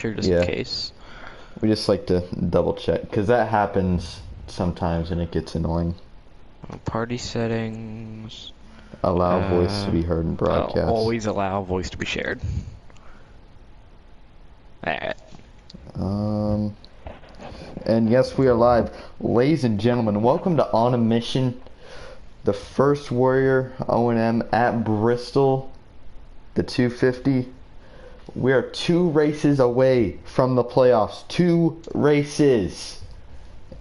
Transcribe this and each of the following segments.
sure just in Yeah, case. we just like to double check because that happens sometimes and it gets annoying. Party settings. Allow voice to be heard in broadcast. Always allow voice to be shared. Alright. Um, and yes, we are live. Ladies and gentlemen, welcome to On a Mission, the first Warrior OAM at Bristol, the 250. We are 2 races away from the playoffs. 2 races.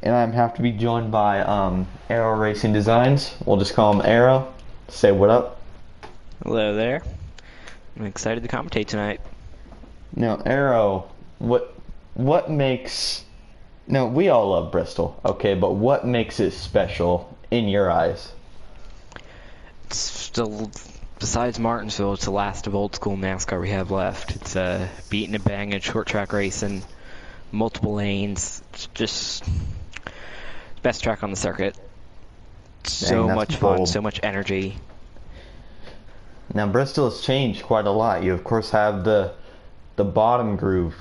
And I have to be joined by Arrow Racing Designs. We'll just call him Arrow. Say what up. Hello there. I'm excited to commentate tonight. Now, Arrow, what makes... Now, we all love Bristol, okay, but what makes it special in your eyes? It's still, besides Martinsville, it's the last of old school NASCAR we have left. It's beating and banging, short track racing, multiple lanes. It's just best track on the circuit. So Dang, much that's fun, bold. so much energy. Now, Bristol has changed quite a lot. You, of course, have the bottom groove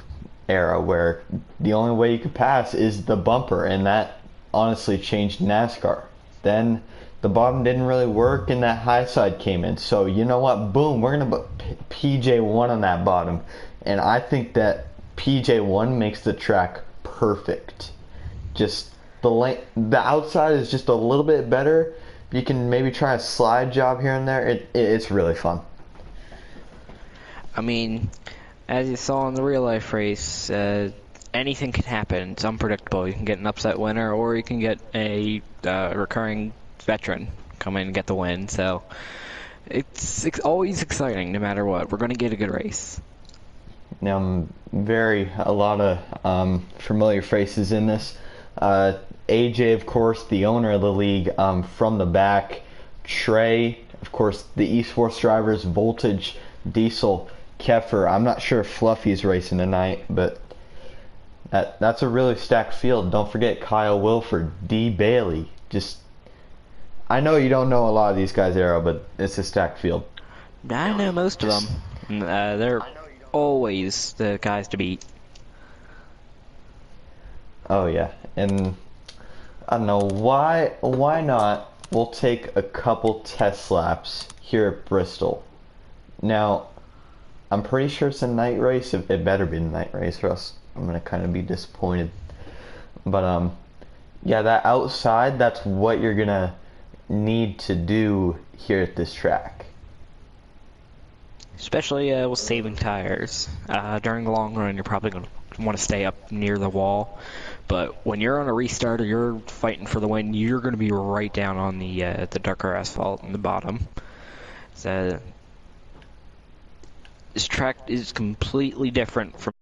era where the only way you could pass is the bumper, and that honestly changed NASCAR. Then the bottom didn't really work and that high side came in. So you know what? Boom, we're going to put PJ1 on that bottom. And I think that PJ1 makes the track perfect. Just the outside is just a little bit better. You can maybe try a slide job here and there. It's really fun. I mean, as you saw in the real life race, anything can happen. It's unpredictable. You can get an upset winner, or you can get a recurring veteran come in and get the win. So it's always exciting, no matter what. We're going to get a good race. Now, a lot of familiar faces in this. AJ, of course, the owner of the league, from the back. Trey, of course, the esports drivers, Voltage, Diesel, Keffer. I'm not sure if Fluffy's racing tonight, but that's a really stacked field. Don't forget Kyle Wilford, D. Bailey. I know you don't know a lot of these guys, Arrow, but it's a stacked field. I know most of them. They're always the guys to beat. Oh yeah, and I don't know why not. We'll take a couple test laps here at Bristol. Now, I'm pretty sure it's a night race. It better be a night race, or else I'm gonna kind of be disappointed. But yeah, that outside, that's what you're gonna need to do here at this track. Especially with saving tires. During the long run, you're probably going to want to stay up near the wall. But when you're on a restart or you're fighting for the win, you're going to be right down on the darker asphalt in the bottom. So this track is completely different from.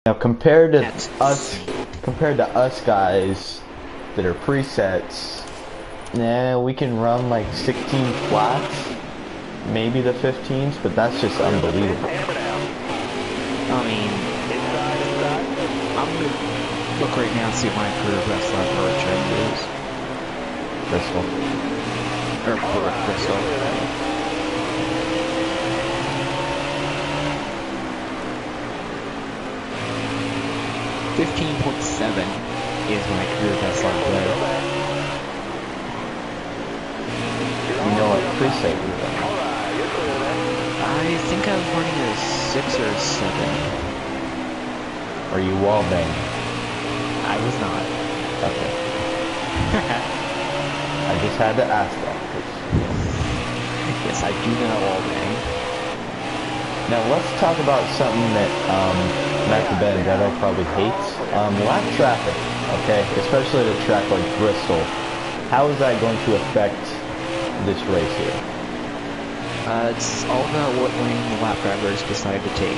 Now, compared to us guys that are presets, we can run like 16 flats, maybe the 15s, but that's just unbelievable. I mean, I'm going to look right now and see what my career best lap for a change is. Bristol. Or for Bristol. 15.7 is my career best lap there. You know what preset you're running? I think I was running a 6 or a 7. Are you wall banging? I was not. Okay. I just had to ask that. Yes, I do not wall bang. Now let's talk about something that Matt Benedetto probably hates. Lap traffic, okay? Especially at a track like Bristol. How is that going to affect this race here? It's all about what lane the lap drivers decide to take.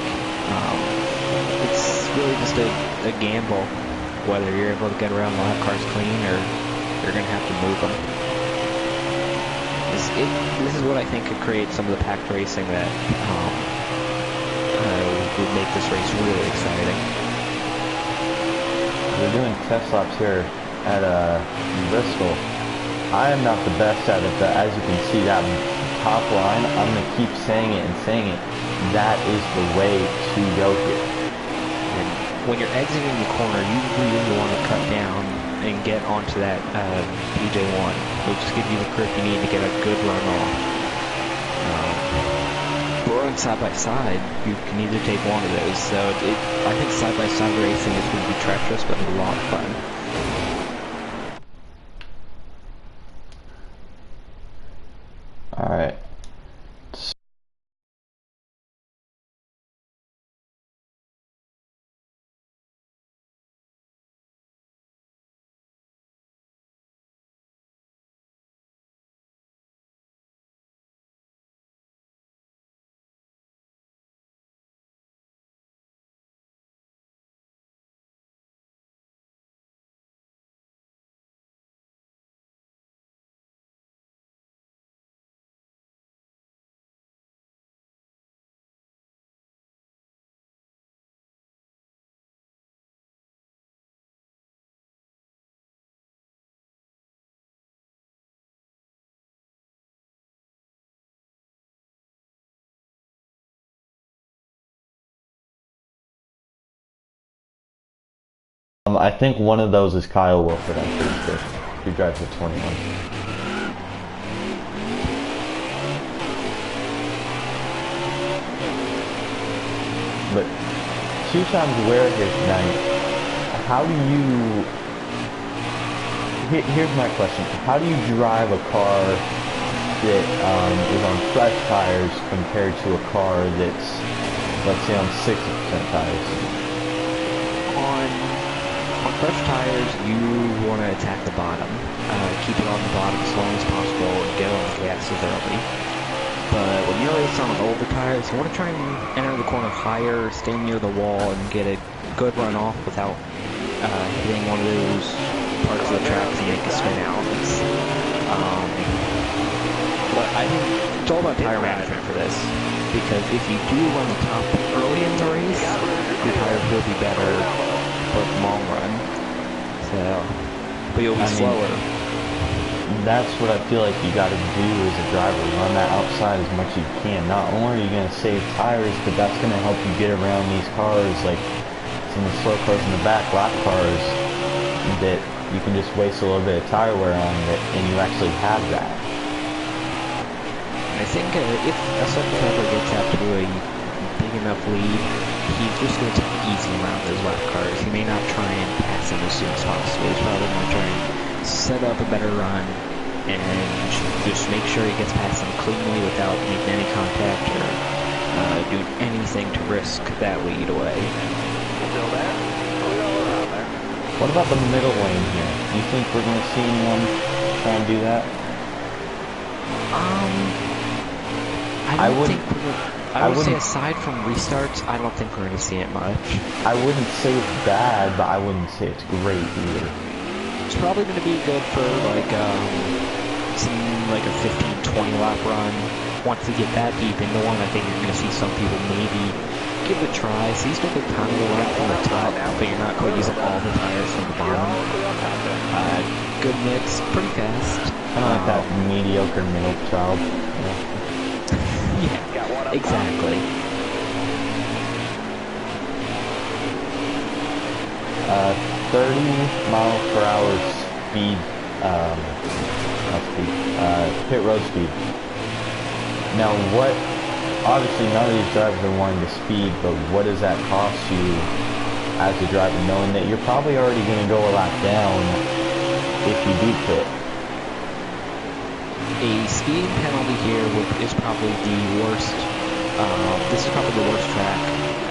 It's really just a gamble. whether you're able to get around a lot of cars clean or you're going to have to move them. This is what I think could create some of the packed racing that would make this race really exciting. We're doing test laps here at Bristol. I am not the best at it, but as you can see, that top line, I'm going to keep saying it and saying it. That is the way to go here. And when you're exiting the corner, you really want to cut down and get onto that PJ1. It'll just give you the grip you need to get a good run off. Running side by side, you can either take one of those. So I think side by side racing is going to be treacherous, but a lot of fun. All right. I think one of those is Kyle Wilford, I'm pretty sure. He drives a 21. But 2 times wear here tonight. How do you... Here's my question. How do you drive a car that is on fresh tires compared to a car that's, let's say, on 60% tires? On fresh tires, you want to attack the bottom. Keep it on the bottom as long as possible and get on the gas early. But when you're racing on older tires, you want to try and enter the corner higher, stay near the wall, and get a good run off without hitting one of those parts of the track to make a spin out. But I think it's all about tire management for this. Because if you do run the top early in the race, your tires will be better for the long run. So, but you'll be slower. That's what I feel like you got to do as a driver. Run that outside as much as you can. Not only are you going to save tires, but that's going to help you get around these cars, like some of the slow cars in the back, lap cars, that you can just waste a little bit of tire wear on it, and you actually have that. I think if a certain driver gets out to a big enough lead, he's just going to take it easy around those lap cars. He may not try and pass them as soon as possible. He's probably going to try and set up a better run and just make sure he gets past them cleanly without making any contact or doing anything to risk that lead away. Still there? We all around there. What about the middle lane here? Do you think we're going to see anyone try and do that? I would say aside from restarts, I don't think we're going to see it much. I wouldn't say it's bad, but I wouldn't say it's great either. It's probably going to be good for like a 15-20 lap run. Once we get that deep into one, I think you're going to see some people maybe give it a try. So you still get kind of a run from the top, but you're not quite using all the tires from the bottom. Good mix, pretty fast. Kind of like that mediocre middle child. Yeah, exactly. 30 miles per hour speed, pit road speed. Now obviously none of these drivers are wanting to speed, but what does that cost you as a driver, knowing that you're probably already going to go a lap down if you do pit? A speeding penalty here is probably the worst. This is probably the worst track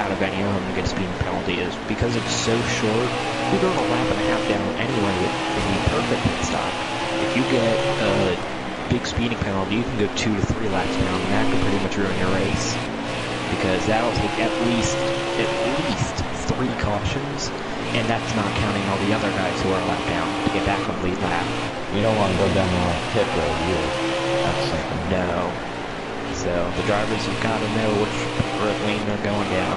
out of any of them to get a speeding penalty, is because it's so short. You're going a lap and a half down anyway with the perfect pit stop. If you get a big speeding penalty, you can go 2 to 3 laps down, and that could pretty much ruin your race, because that'll take at least 3 3 cautions, and that's not counting all the other guys who are left down to get back on the lead lap. You don't want to go down the pit road either. That's something. No. So the drivers have got to know which lane they're going down.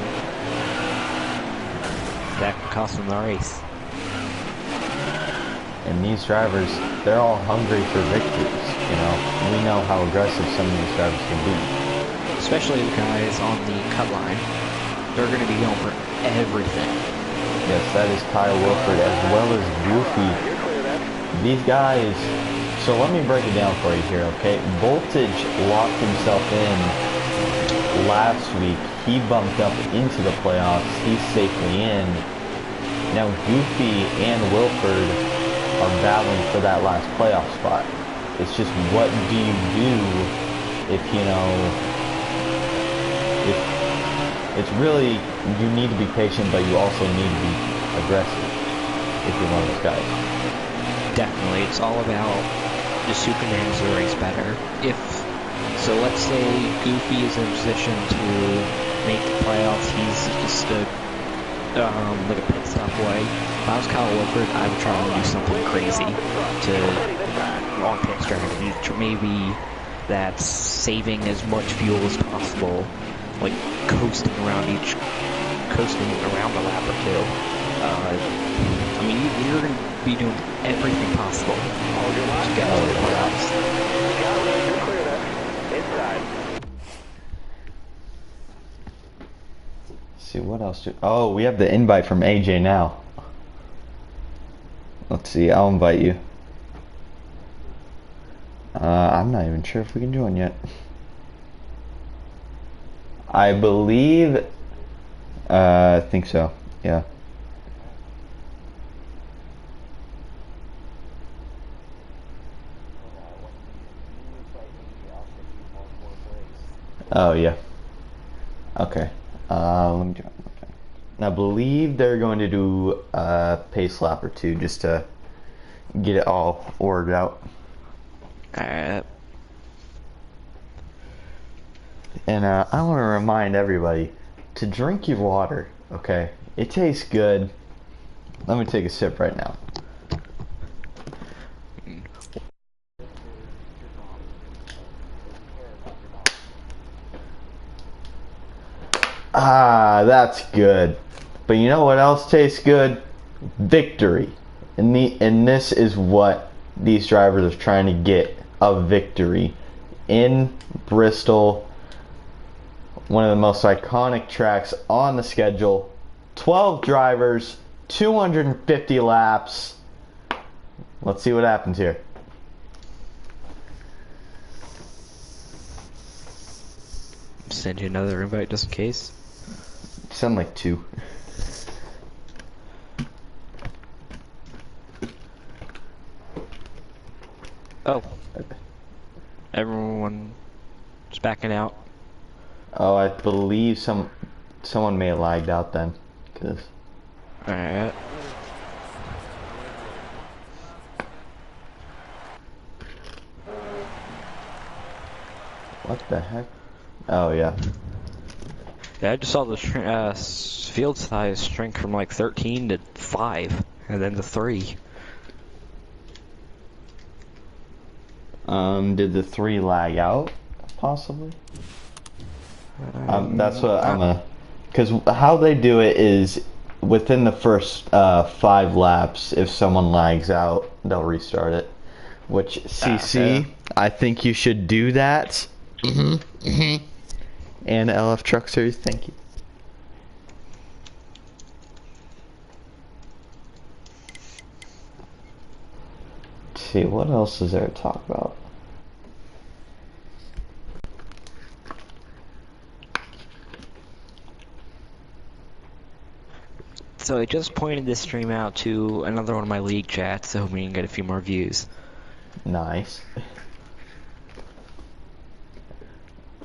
That could cost them the race. And these drivers, they're all hungry for victories, you know. We know how aggressive some of these drivers can be. Especially the guys on the cut line. They're going to be going for everything. Yes, that is Kyle Wilford as well as Goofy. These guys, so let me break it down for you here, okay? Voltage locked himself in last week. He bumped up into the playoffs. He's safely in. Now Goofy and Wilford are battling for that last playoff spot. It's just, what do you do if, you know, if it's really, you need to be patient, but you also need to be aggressive if you're one of those guys. Definitely, it's all about just who can manage the race better. So let's say Goofy is in a position to make the playoffs. He's just like a pit stop away. If I was Kyle Wilford, I would try and do something crazy to on pit strategy. Maybe that's saving as much fuel as possible, like coasting around the lap or two. I mean, you're going to be doing everything possible to get to the playoffs. See what else oh, we have the invite from AJ now. Let's see, I'll invite you. I'm not even sure if we can join yet. I believe I think so, yeah. Oh yeah. Okay. Let me try. And I believe they're going to do a pace lap or two just to get it all ordered out. Alright. And I want to remind everybody to drink your water, okay? It tastes good. Let me take a sip right now. Ah, that's good. But you know what else tastes good? Victory. And this is what these drivers are trying to get, a victory in Bristol, one of the most iconic tracks on the schedule. 12 drivers, 250 laps. Let's see what happens here. Send you another invite just in case. Send like 2. Oh. Everyone's backing out. Oh, I believe someone may have lagged out then. Alright. What the heck? Oh, yeah. Yeah, I just saw the field size shrink from like 13 to 5, and then to 3. Did the 3 lag out, possibly? That's what because how they do it is within the first 5 laps, if someone lags out, they'll restart it. Which, CC, I think you should do that. And LF Truck Series, thank you. Let's see, what else is there to talk about? So I just pointed this stream out to another one of my league chats, so we can get a few more views. Nice.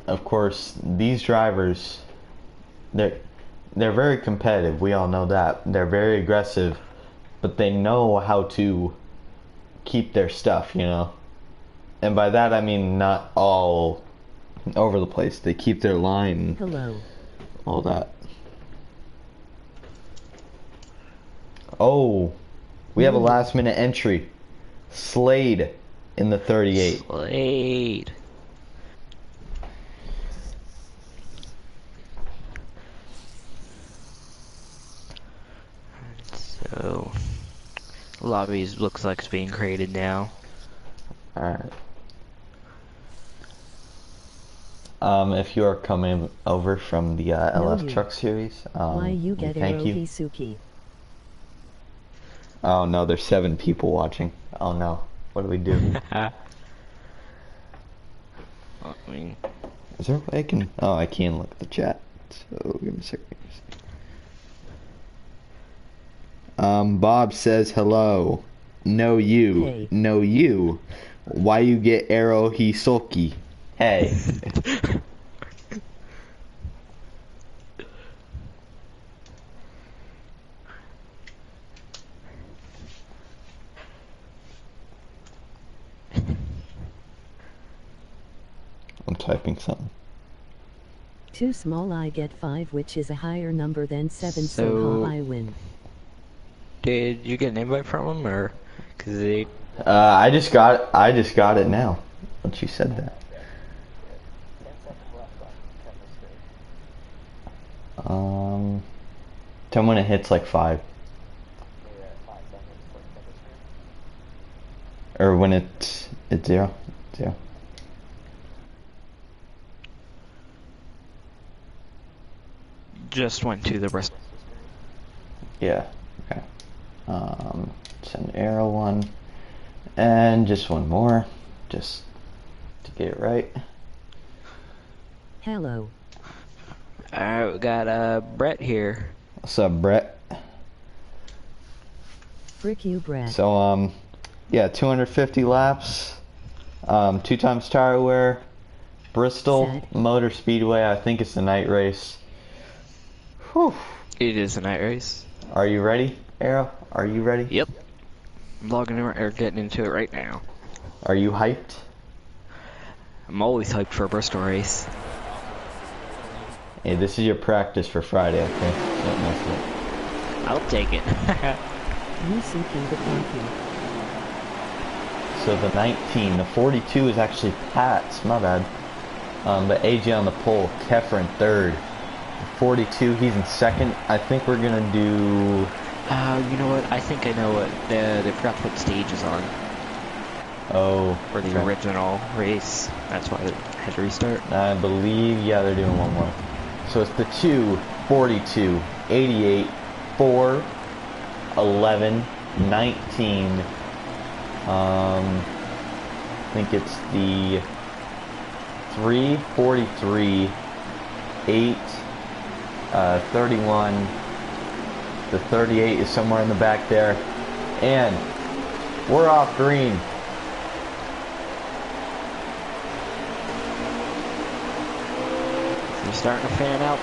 Of course, these drivers, they're very competitive. We all know that. They're very aggressive, but they know how to keep their stuff, you know. And by that I mean not all over the place. They keep their line. Hello. All that. Oh, we have a Ooh. last minute entry. Slade in the 38. Slade. So, lobbies looks like it's being created now. Alright. If you are coming over from the LF you. Truck Series, Why you we get thank you. Hisuki? Oh no, there's 7 people watching. Oh no, what do we do? I mean, Is there a way I can? Oh, I can look at the chat. So give me a second. Bob says hello. No you. Hey. No you. Why you get arrow hisoki? Hey. I'm typing something. Too small I get 5, which is a higher number than 7, so I win. did you get an invite from them, or because they? I just got it now. When she said that. Tell me when it hits like 5. Or when it's 0. 0. Just went to the Bristol. Yeah. Okay. Send arrow 1. And just one more. Just to get it right. Hello. Alright, we got Brett here. What's up, Brett? Frick you, Brett. So, yeah, 250 laps. 2 times tire wear. Bristol Sad. Motor Speedway. I think it's the night race. Whew. It is a night race. Are you ready, Arrow? Are you ready? Yep. I'm logging in or getting into it right now. Are you hyped? I'm always hyped for a Bristol race. Hey, this is your practice for Friday, okay? Don't mess with it. I'll take it. Hisuki the donkey. So the 19, the 42 is actually Pat's, my bad. But AJ on the pole, Keffer in 3rd. The 42, he's in 2nd. I think we're gonna do... You know what? I think I know what. They forgot to put stages on Oh, for the okay. original race. That's why they had to restart. I believe, yeah, they're doing one more. So it's the 2, 42, 88, 4, 11, 19. I think it's the 3, 43, 8, 31. The 38 is somewhere in the back there. And we're off green. They're starting to fan out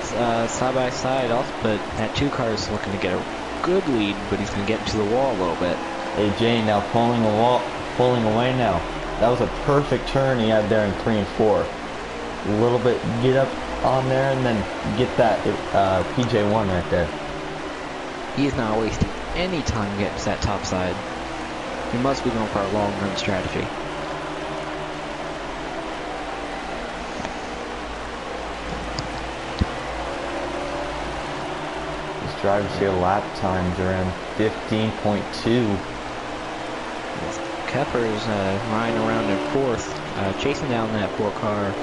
side by side. Also, but that 2 car is looking to get a good lead, but he's going to get into the wall a little bit. Hey Jay, now pulling away now. That was a perfect turn he had there in 3 and 4. A little bit, get up on there and then get that PJ1 right there. He is not wasting any time getting to that top side. He must be going for a long run strategy. These drivers here lap times around 15.2. Kepper's riding around in 4th, chasing down that 4 car,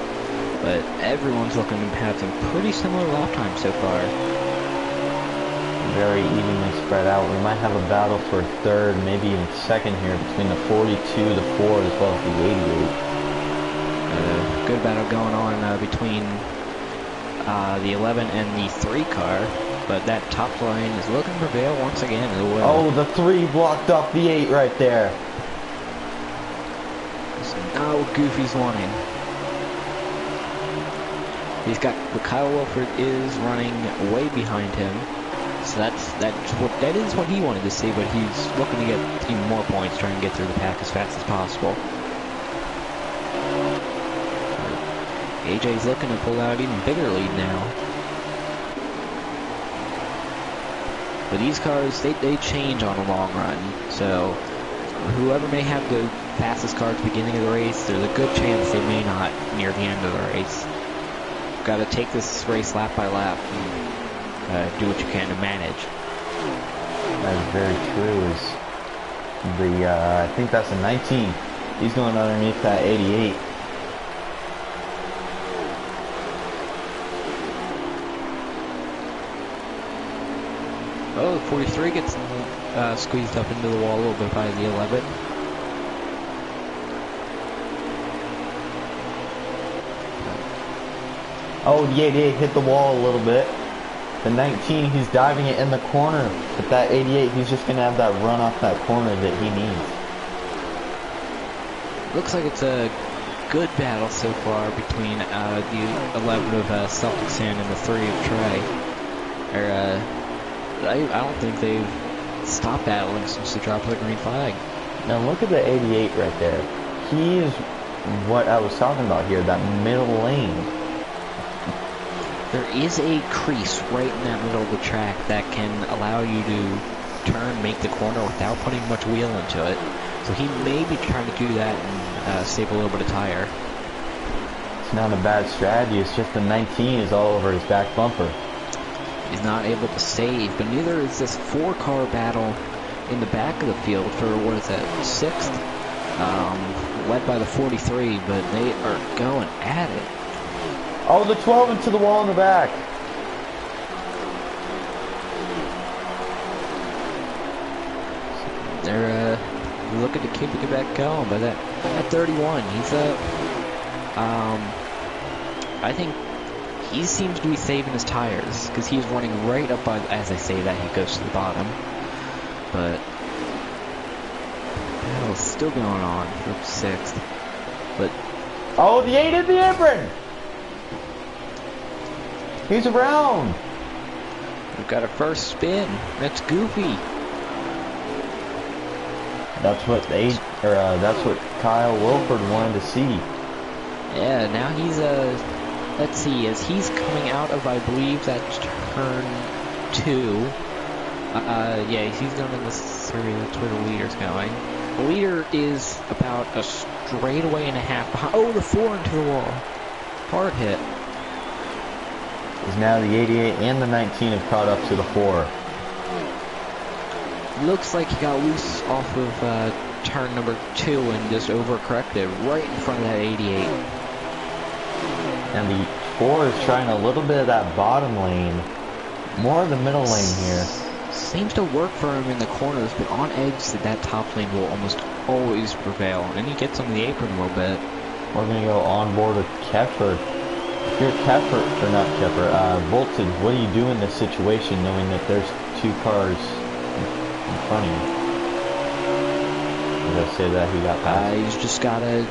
but everyone's looking to have some pretty similar lap times so far. Very evenly spread out. We might have a battle for 3rd, maybe even 2nd here between the 42, the 4, as well as the 88. Good battle going on between the 11 and the 3 car, but that top line is looking to prevail once again. Oh, the 3 blocked off the 8 right there. So now Goofy's wanting. He's got Kyle Wilford is running way behind him. So that is what he wanted to see, but he's looking to get even more points, trying to get through the pack as fast as possible. AJ's looking to pull out an even bigger lead now. But these cars, they change on a long run. So whoever may have the fastest car at the beginning of the race, there's a good chance they may not near the end of the race. Got to take this race lap by lap and do what you can to manage. That's very true. I think that's a 19. He's going underneath that 88. Oh, the 43 gets squeezed up into the wall a little bit by the 11. Oh, the 88 hit the wall a little bit. The 19, he's diving it in the corner. But that 88, he's just going to have that run off that corner that he needs. Looks like it's a good battle so far between the 11 of Celtic Sand and the 3 of Trey. I don't think they've stopped battling since the drop of the green flag. Now look at the 88 right there. He is what I was talking about here, that middle lane. There is a crease right in that middle of the track that can allow you to turn, make the corner without putting much wheel into it. So he may be trying to do that and save a little bit of tire. It's not a bad strategy, it's just the 19 is all over his back bumper. He's not able to save, but neither is this 4-car battle in the back of the field for, what is that, 6th? Led by the 43, but they are going at it. Oh, the 12 into the wall in the back. They're looking to keep it back going, but at 31, he's I think he seems to be saving his tires because he's running right up by. As I say that, he goes to the bottom, but battle's still going on for 6th. But oh, the 8 in the apron. He's around. we've got a first spin. That's Goofy. That's what that's what Kyle Wilford wanted to see. Yeah, now he's let's see, as he's coming out of, I believe that's turn 2. Yeah, he's going in this area. That's where the leader's going. The leader is about a straightaway and a half behind. Oh, the 4 into the wall. Hard hit. Is now the 88 and the 19 have caught up to the 4. Looks like he got loose off of turn number 2 and just overcorrected right in front of that 88. And the 4 is trying a little bit of that bottom lane. More of the middle lane here. Seems to work for him in the corners, but on edge, that top lane will almost always prevail. And he gets on the apron a little bit. We're going to go on board with Keffer. If you're Keffer, or not Keffer, Voltage, what do you do in this situation knowing that there's 2 cars in front of you? Did I say that he got past? He's just gotta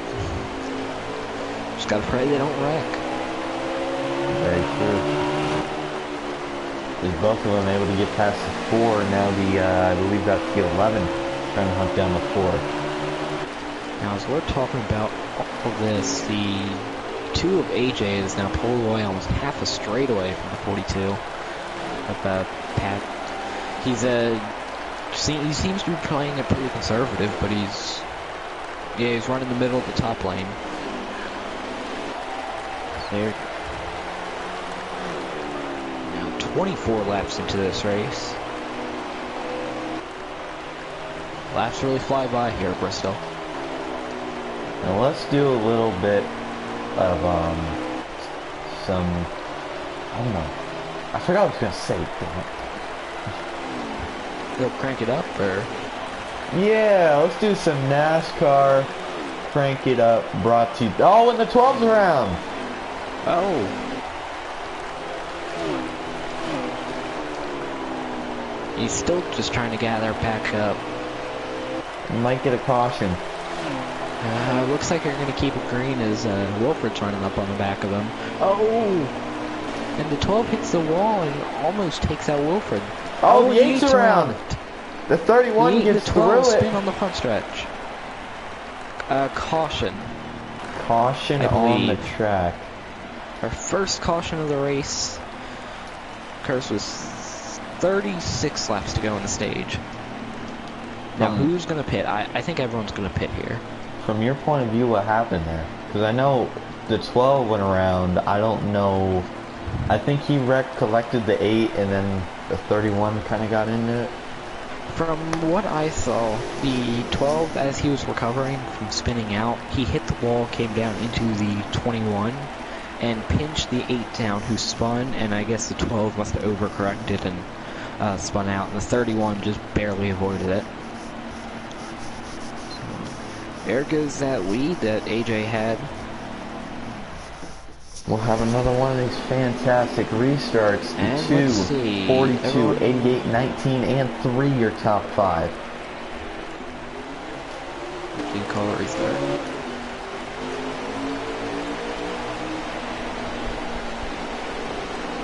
pray they don't wreck. Very true. Is both of them able to get past the 4? Now the, I believe that's the 11 trying to hunt down the 4. Now, as we're talking about all of this, the 2 of AJ is now pulled away almost half a straightaway from the 42 of Pat. He seems to be playing it pretty conservative, but he's running the middle of the top lane. There. Now 24 laps into this race. Laps really fly by here at Bristol. Now let's do a little bit of some, I don't know. I forgot what I was gonna say. Damn it. They'll crank it up, or? Yeah, let's do some NASCAR Crank It Up brought to you. Oh, and the 12's around. Oh. He's still just trying to gather back up. Might get a caution. Looks like they're going to keep it green as Wilford's running up on the back of him. Oh! And the 12 hits the wall and almost takes out Wilford. Oh, the 8's around. The 31 gets the 12 through spin it. on the front stretch. Caution. Caution on the track. Our first caution of the race. Curse was 36 laps to go in the stage. Now, From- who's going to pit? I think everyone's going to pit here. From your point of view, what happened there? Because I know the 12 went around. I don't know. I think he collected the 8, and then the 31 kind of got into it. From what I saw, the 12, as he was recovering from spinning out, he hit the wall, came down into the 21, and pinched the 8 down, who spun, and I guess the 12 must have overcorrected and spun out, and the 31 just barely avoided it. There goes that lead that AJ had. We'll have another one of these fantastic restarts. And 2, let's see. 42, Everyone- 88, 19, and 3 your top 5. You can call it restart.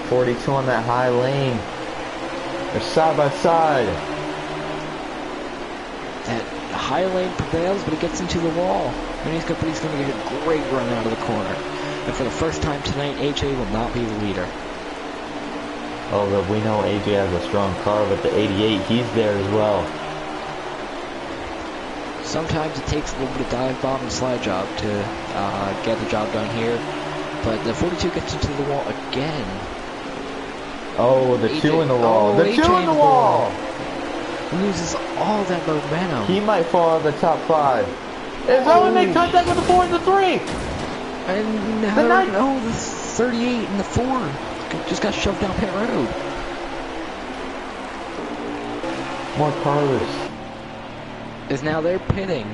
.42 on that high lane. They're side by side. That high lane prevails, but it gets into the wall. And he's going to get a great run out of the corner. And for the first time tonight, AJ will not be the leader. Oh, but we know AJ has a strong car, but the 88, he's there as well. Sometimes it takes a little bit of dive bomb and slide job to get the job done here. But the 42 gets into the wall again. Oh, the AJ 2 in the wall. The 2 AJ in the wall! Loses all that momentum. He might fall out of the top 5. It's how we make contact with the 4 and the 3! And now, The nine- no, the 38 and the 4 just got shoved down pit road. More cars. Is now they're pitting.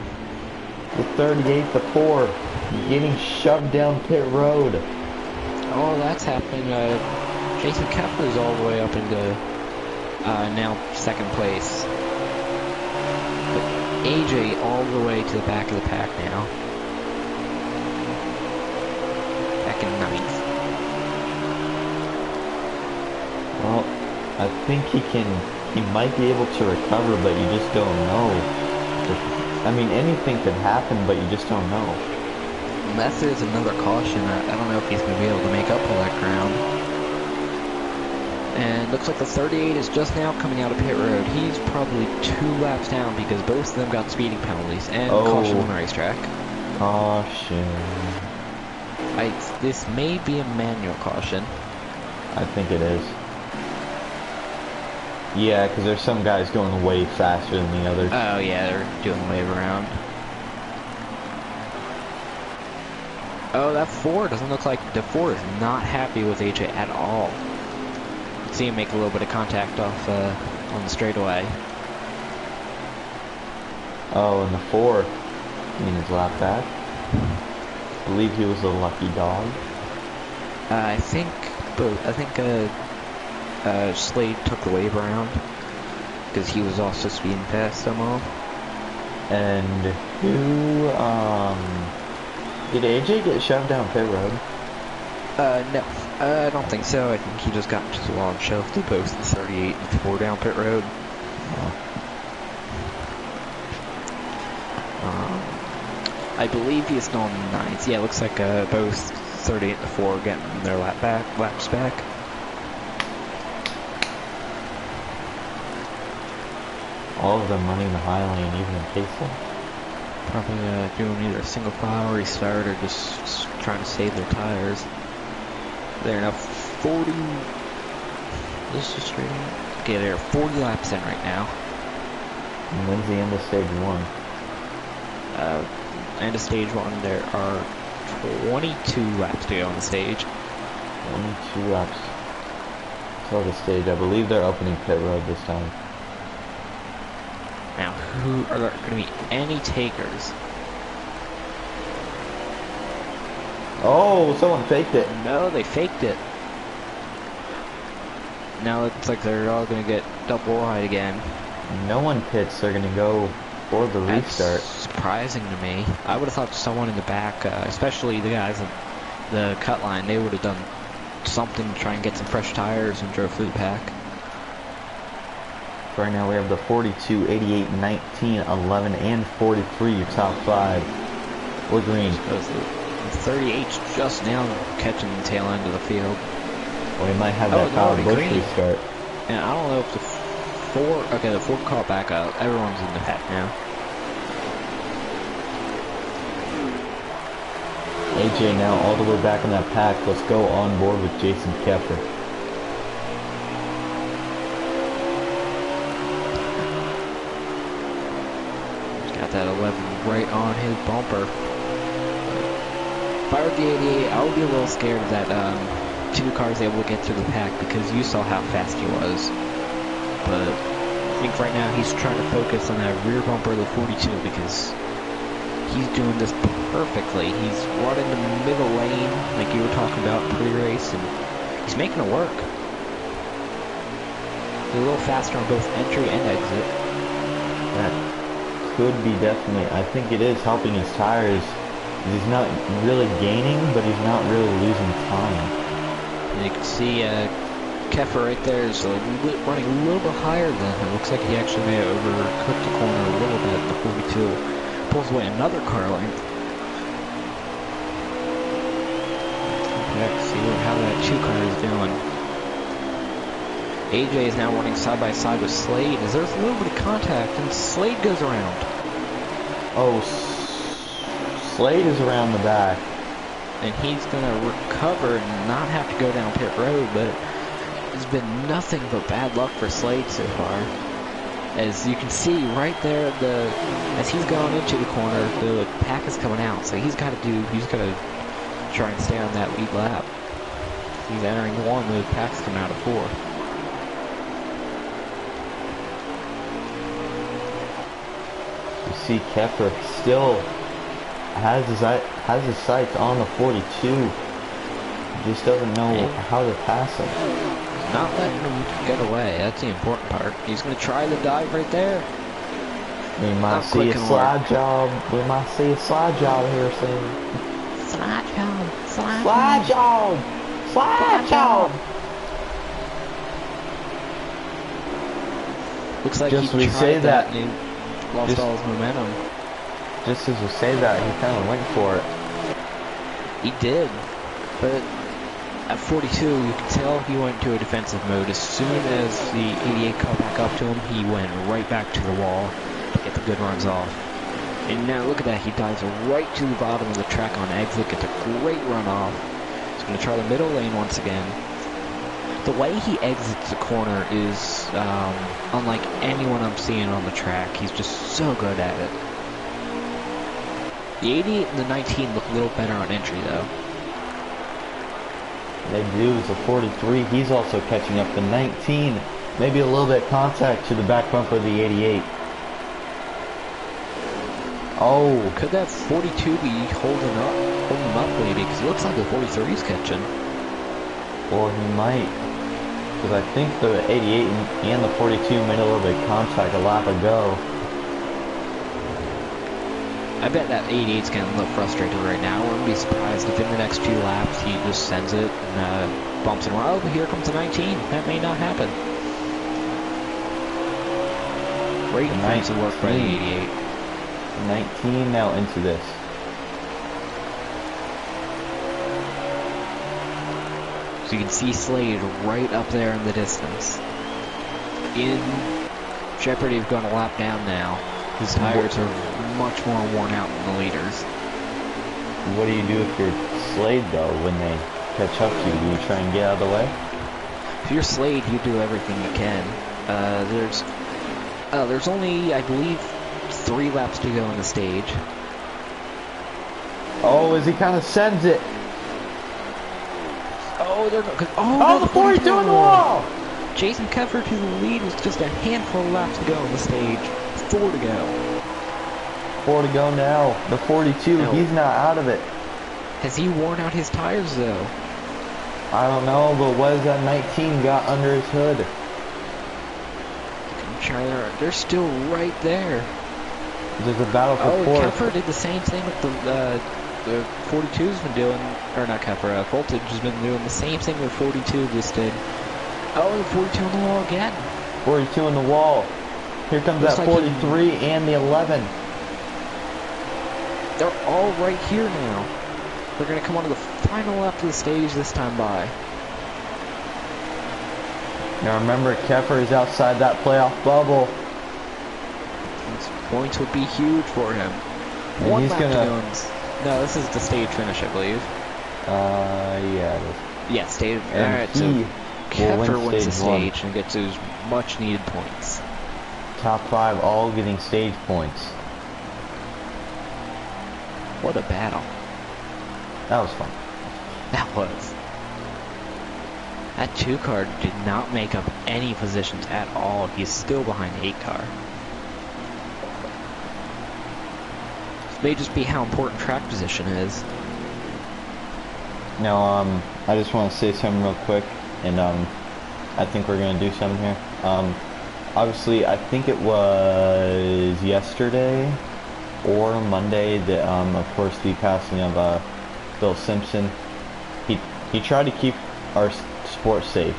The 38, the 4, getting shoved down pit road. Oh, that's happening. Jason Kepler's all the way up into now second place. But AJ all the way to the back of the pack now. Back in 9th. Well, I think he might be able to recover, but you just don't know. I mean, anything could happen, but you just don't know. Unless there's another caution, I don't know if he's going to be able to make up for that ground. And looks like the 38 is just now coming out of pit road. He's probably 2 laps down because both of them got speeding penalties and caution on the racetrack. Caution. This may be a manual caution. I think it is. Yeah, because there's some guys going way faster than the others. Oh yeah, they're doing the wave around. Oh, that 4 doesn't look like the 4 is not happy with AJ at all. See him make a little bit of contact off on the straightaway. Oh, and the 4 means lap back. I believe he was a lucky dog. I think both. I think Slade took the wave around because he was also speeding past them all. And who, did AJ get shoved down pit road? No, I don't think so. I think he just got into the wall and shoved to both the 38 and 4 down pit road. I believe he is still on the 9th. Yeah, it looks like both 38 and 4 are getting their laps back. All of them running the high lane, even in Casey. Probably doing either a single file restart or just trying to save their tires. They're now 40. This is straight. Okay, they're 40 laps in right now. And when's the end of stage 1? End of stage 1, there are 22 laps to go on the stage. 22 laps till the stage. I believe they're opening pit road this time. Now, who are there going to be any takers? Oh, someone faked it. No, they faked it. Now it's like they're all going to get double wide again. No one pits. They're going to go for the restart. That's surprising to me. I would have thought someone in the back, especially the guys in the cut line, they would have done something to try and get some fresh tires and drove through the pack. Right now we have the 42, 88, 19, 11, and 43, your top 5. Or green. The 38's just now catching the tail end of the field. Well, we might have Oh, that they're Kyle already Busch green. restart. And I don't know if the Ford, okay, the Ford caught back up. Everyone's in the pack now. AJ now all the way back in that pack. Let's go on board with Jason Kepper. He's got that 11 right on his bumper. If I were the 88, I would be a little scared of that two cars able to get through the pack because you saw how fast he was. But I think right now he's trying to focus on that rear bumper of the 42 because he's doing this perfectly. He's running the middle lane like you were talking about pre-race, and he's making it work. He's a little faster on both entry and exit. That could be definitely, I think it is helping his tires. He's not really gaining, but he's not really losing time. And you can see Keffer right there is running a little bit higher than him. Looks like he actually may have overcooked the corner a little bit at the 42. Pulls away another car length. Let's see how that 2 car is doing. AJ is now running side by side with Slade as there's a little bit of contact and Slade goes around. Oh, Slade is around the back. And he's going to recover and not have to go down pit road, but there's been nothing but bad luck for Slade so far. As you can see right there, as he's going into the corner, the pack is coming out, so he's got to try and stay on that lead lap. He's entering 1, the pack's coming out of 4. You see Kepper still has his sights on the 42. He just doesn't know how to pass him. Not letting him get away. That's the important part. He's going to try the dive right there. We might see a slide job. We might see a slide job here soon. Slide job. Slide job. Slide job. Looks like just he we tried say that and he lost all his momentum. Just as we say that, he kind of went for it. He did, but at 42, you can tell he went into a defensive mode. As soon as the 88 caught back up to him, he went right back to the wall to get the good runs off. And now look at that, he dives right to the bottom of the track on exit, gets a great run off. He's going to try the middle lane once again. The way he exits the corner is unlike anyone I'm seeing on the track. He's just so good at it. The 88 and the 19 look a little better on entry though. They do. It's a 43. He's also catching up. The 19, maybe a little bit of contact to the back bumper of the 88. Oh, could that 42 be holding him up maybe? Because it looks like the 43 is catching. Or he might, because I think the 88 and the 42 made a little bit of contact a lap ago. I bet that 88's getting a little frustrated right now. I wouldn't be surprised if in the next few laps he just sends it and bumps it around. Oh, but here comes the 19. That may not happen. Great defensive work by the 88. 19 now into this. So you can see Slade right up there in the distance. In Jeopardy, we've gone a lap down now. His tires are much more worn out than the leaders. What do you do if you're Slade, though, when they catch up to you? Do you try and get out of the way? If you're Slade, you do everything you can. There's only, I believe, 3 laps to go on the stage. Oh, as he kind of sends it. Oh, the 42 in the wall! Jason Keffer to the lead with just a handful of laps to go on the stage. 4 to go. 4 to go now. The 42, no. He's not out of it. Has he worn out his tires, though? I don't know, but what has that 19 got under his hood? They're still right there. There's a battle for fourth. Keffer did the same thing with the 42's been doing, or not Keffer, Voltage has been doing the same thing the 42 just did. Oh, the 42 on the wall again. 42 on the wall. Here comes that 43 and the 11. They're all right here now. They're going to come onto the final lap of the stage this time by. Now remember, Keffer is outside that playoff bubble. These points would be huge for him. And One he's lap gonna... to go. No, this is the stage finish, I believe. Yeah, it is. Yeah, stage. And Alright, he so will Keffer win wins the stage one. stage and gets those much needed points. Top 5 all getting stage points. What a battle. That was fun. That was. That 2 car did not make up any positions at all. He's still behind the 8 car. This may just be how important track position is. Now, I just want to say something real quick, and I think we're gonna do something here. Obviously, I think it was yesterday or Monday that, of course, the passing of Bill Simpson. He tried to keep our sport safe,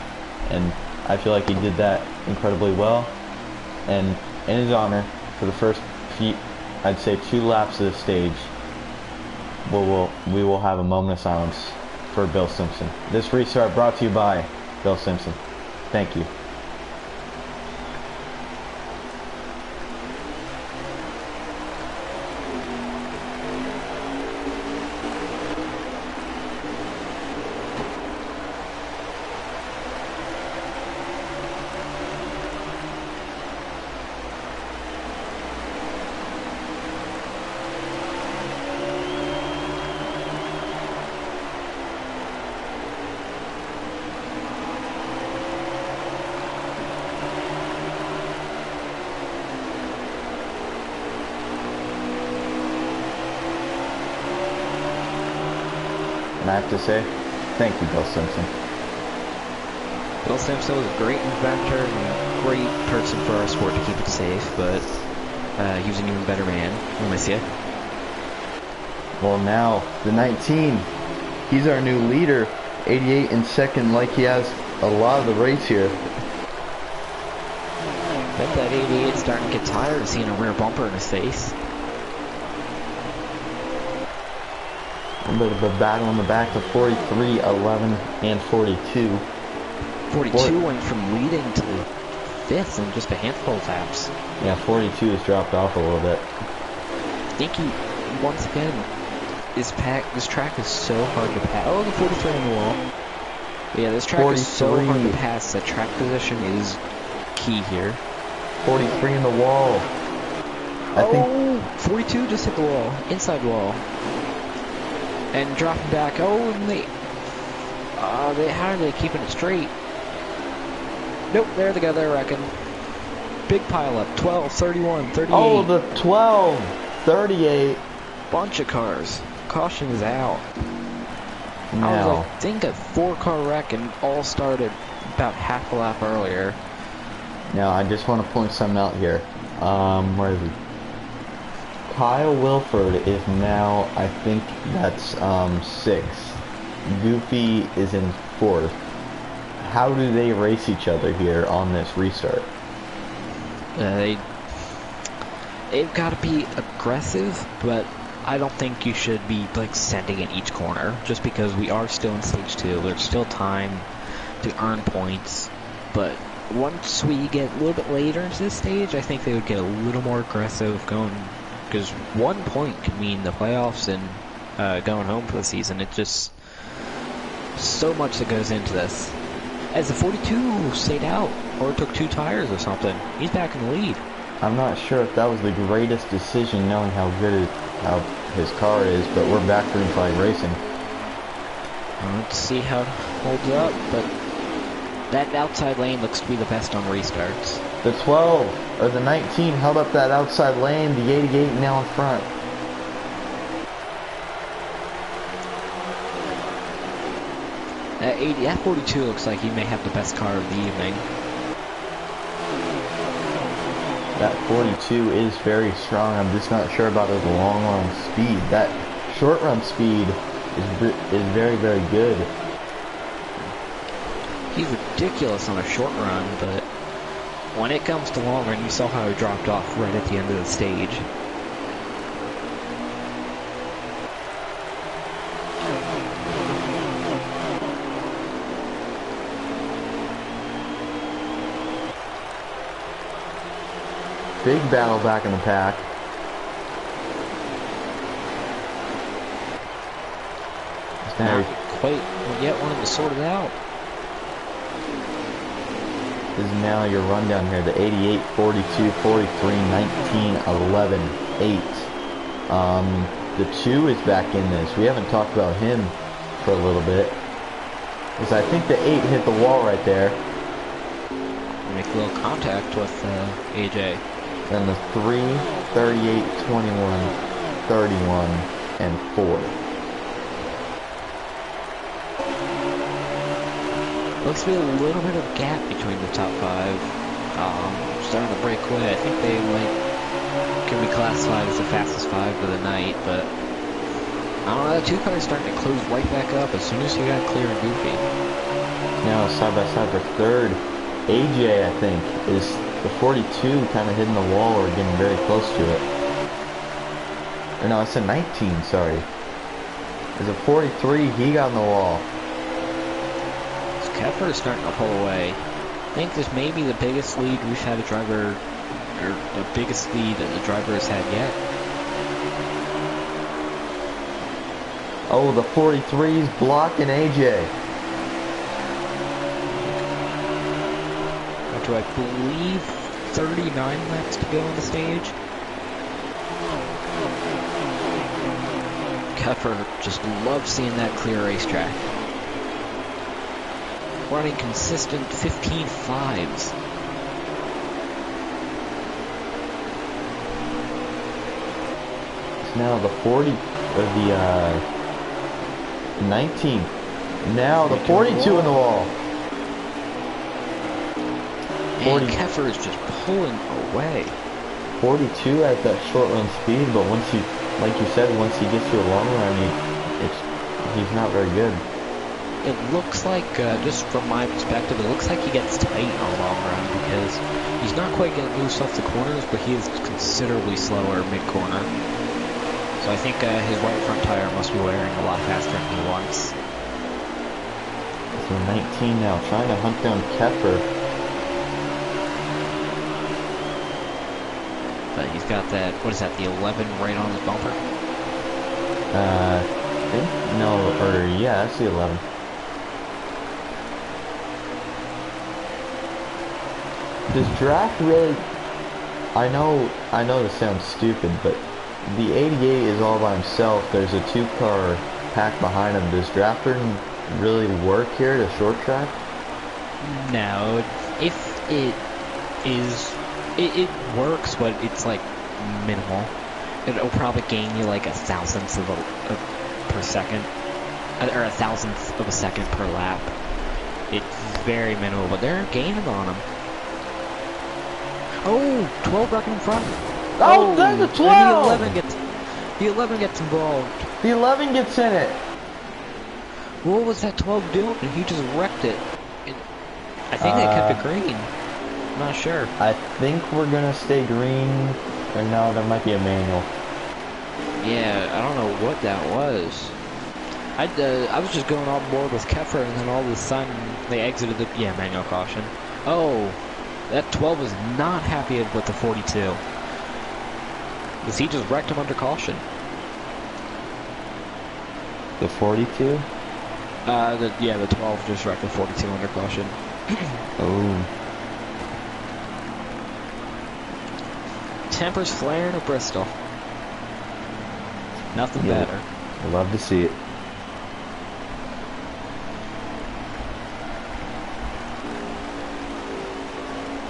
and I feel like he did that incredibly well. And in his honor, for the first few, I'd say 2 laps of the stage, we will have a moment of silence for Bill Simpson. This restart brought to you by Bill Simpson. Thank you. And I have to say, thank you, Bill Simpson. Bill Simpson was a great inventor and a great person for our sport to keep it safe, but he was an even better man. We miss you. Well, now, the 19, he's our new leader, 88 in second, like he has a lot of the race here. Bet that 88 is starting to get tired of seeing a rear bumper in his face. A bit of a battle in the back of 43, 11, and 42. 42 went from leading to 5th in just a handful of laps. Yeah, 42 has dropped off a little bit. I think he, once again, this track is so hard to pass. Oh, the 43 on the wall. But yeah, this track is so hard to pass that track position is key here. 43 in the wall. I think 42 just hit the wall, inside wall. And dropping back. Oh, and how are they keeping it straight? Nope, there they go, they're wrecking. Big pile up, 12, 31, 38. Oh, the 12, 38. Bunch of cars. Caution is out. Now, I think a 4-car wreck and all started about half a lap earlier. now I just want to point something out here. Where is he? Kyle Wilford is now, I think that's 6th. Goofy is in 4th. How do they race each other here on this restart? They've got to be aggressive, but I don't think you should be like sending in each corner just because we are still in stage 2. There's still time to earn points, but once we get a little bit later into this stage, I think they would get a little more aggressive going, because 1 point could mean the playoffs and going home for the season. It's just so much that goes into this. As the 42 stayed out, or took 2 tires or something, he's back in the lead. I'm not sure if that was the greatest decision knowing how good how his car is, but we're back green flag racing. Let's see how it holds up, but that outside lane looks to be the best on restarts. The 12, or the 19 held up that outside lane, the 88 now in front. That 42 looks like he may have the best car of the evening. That 42 is very strong. I'm just not sure about his long run speed. That short run speed is very, very good. He's ridiculous on a short run, but when it comes to long run, you saw how he dropped off right at the end of the stage. big battle back in the pack. Not quite yet wanting to sort it out. This is now your rundown here. The 88, 42, 43, 19, 11, 8. The 2 is back in this. We haven't talked about him for a little bit. Because I think the 8 hit the wall right there. Make a little contact with AJ. And the 3, 38, 21, 31, and 4. Looks to be a little bit of a gap between the top 5. Starting to break away. I think they can be classified as the fastest 5 of the night, but I don't know, the 2 cars starting to close right back up as soon as you got Clear and Goofy. Now side by side for third. AJ, I think, is the 42 kind of hitting the wall or getting very close to it. Or no, it's a 19, sorry. It's a 43, he got in the wall. Kepler is starting to pull away. I think this may be the biggest lead we've had a driver, or the biggest lead that the driver has had yet. Oh, the 43's blocking AJ. Up to, I believe, 39 laps to go on the stage. Kepler just loves seeing that clear racetrack. Running consistent 15.5s. Now the 40, or the 19. Now the 42 in the wall. And Keffer is just pulling away. 42 at that short run speed, but once he, like you said, once he gets to a long run, he's not very good. It looks like, just from my perspective, it looks like he gets tight on a long run because he's not quite getting loose off the corners, but he is considerably slower mid-corner. So I think his right front tire must be wearing a lot faster than he wants. So 19 now, trying to hunt down Keffer. But he's got that, what is that, the 11 right on his bumper? I think, no, or yeah, that's the 11. Does draft really, I know this sounds stupid, but the 88 is all by himself. There's a 2-car pack behind him. Does drafter really work here at a short track? No, if it is, it works, but it's like minimal. It'll probably gain you like a thousandth of per second, or a thousandth of a second per lap. It's very minimal, but they're gaining on him. Oh, 12 back in front. Oh, there's a 12! The 11 gets involved. The 11 gets in it. What was that 12 doing? He just wrecked it. I think they kept it green. I'm not sure. I think we're gonna stay green. Or no, there might be a manual. Yeah, I don't know what that was. I was just going on board with Keffer, and then all of a sudden they exited the manual caution. Oh, that 12 was not happy with the 42. Because he just wrecked him under caution. The 42? The 12 just wrecked the 42 under caution. Oh. Tempers flaring at Bristol. Nothing better. I love to see it.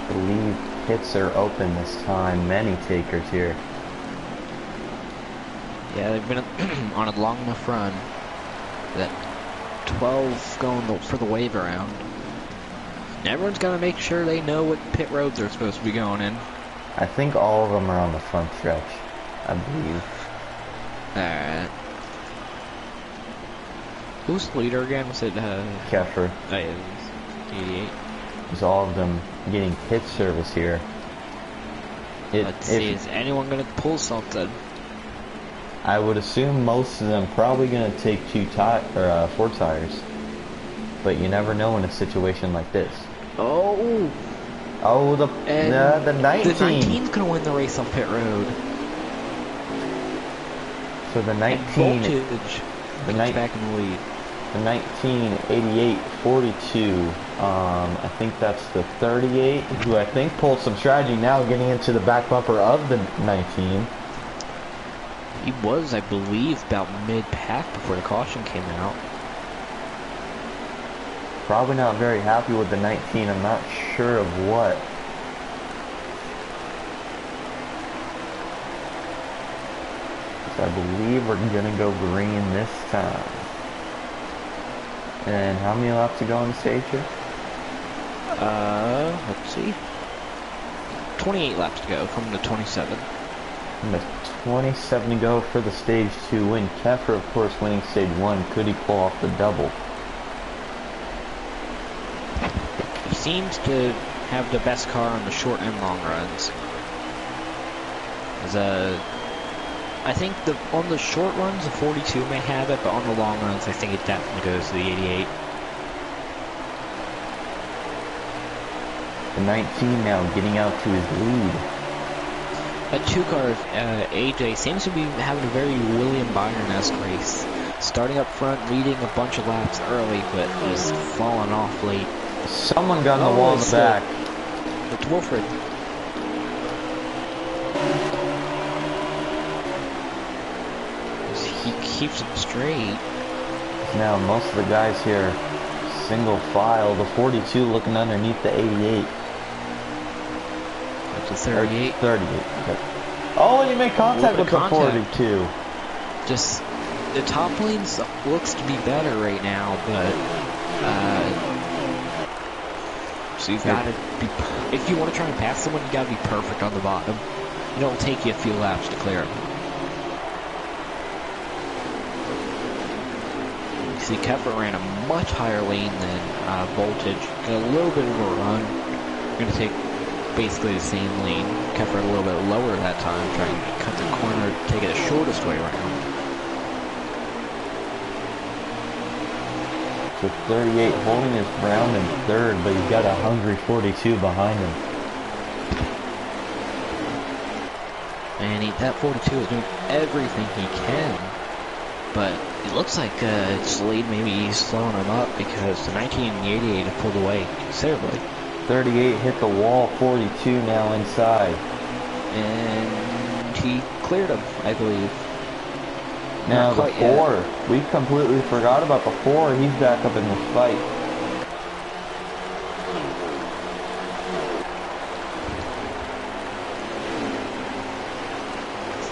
I believe pits are open this time. Many takers here. Yeah, they've been on a long enough run that 12 going for the wave around. And everyone's got to make sure they know what pit roads they're supposed to be going in. I think all of them are on the front stretch, I believe. Alright. Who's the leader again? Was it, Keffer. Oh, yeah, it was 88. Is all of them getting pit service here. Let's see, is anyone going to pull something? I would assume most of them probably going to take 4 tires. But you never know in a situation like this. Oh! Oh, the And the 19. The 19's going to win the race off pit road. So the And 19. Voltage The gets back in the lead. The 1988-42. I think that's the 38, who I think pulled some strategy now, getting into the back bumper of the 19. He was, I believe, about mid-pack before the caution came out. Probably not very happy with the 19. I'm not sure of what. So I believe we're gonna go green this time. And how many laps to go on the stage here? Let's see. 28 laps to go, coming to 27. And the 27 to go for the stage 2 win. Keffer, of course, winning stage 1. Could he pull off the double? He seems to have the best car on the short and long runs. I think on the short runs, the 42 may have it, but on the long runs, I think it definitely goes to the 88. The 19 now getting out to his lead. That two car, AJ, seems to be having a very William Byron-esque race. Starting up front, leading a bunch of laps early, but just falling off late. Someone got in the wall in the back. It's Wilfred. He keeps it straight. Now most of the guys here single file. The 42 looking underneath the 88. That's a 38. 38. Okay. Oh, and he made contact with the 42. Just the top lane looks to be better right now, but so you've got to be. If you want to try and pass someone, you got to be perfect on the bottom. It'll take you a few laps to clear them. See, Keffer ran a much higher lane than Voltage. Got a little bit of a run. Going to take basically the same lane. Keffer a little bit lower that time, trying to cut the corner, take it the shortest way around. So 38 holding his ground in third, but he's got a hungry 42 behind him. And that 42 is doing everything he can, but it looks like Slade maybe slowing him up because the 19 and the 88 have pulled away considerably. 38 hit the wall, 42 now inside. And he cleared him, I believe. Now the 4, we completely forgot about the 4, he's back up in the fight.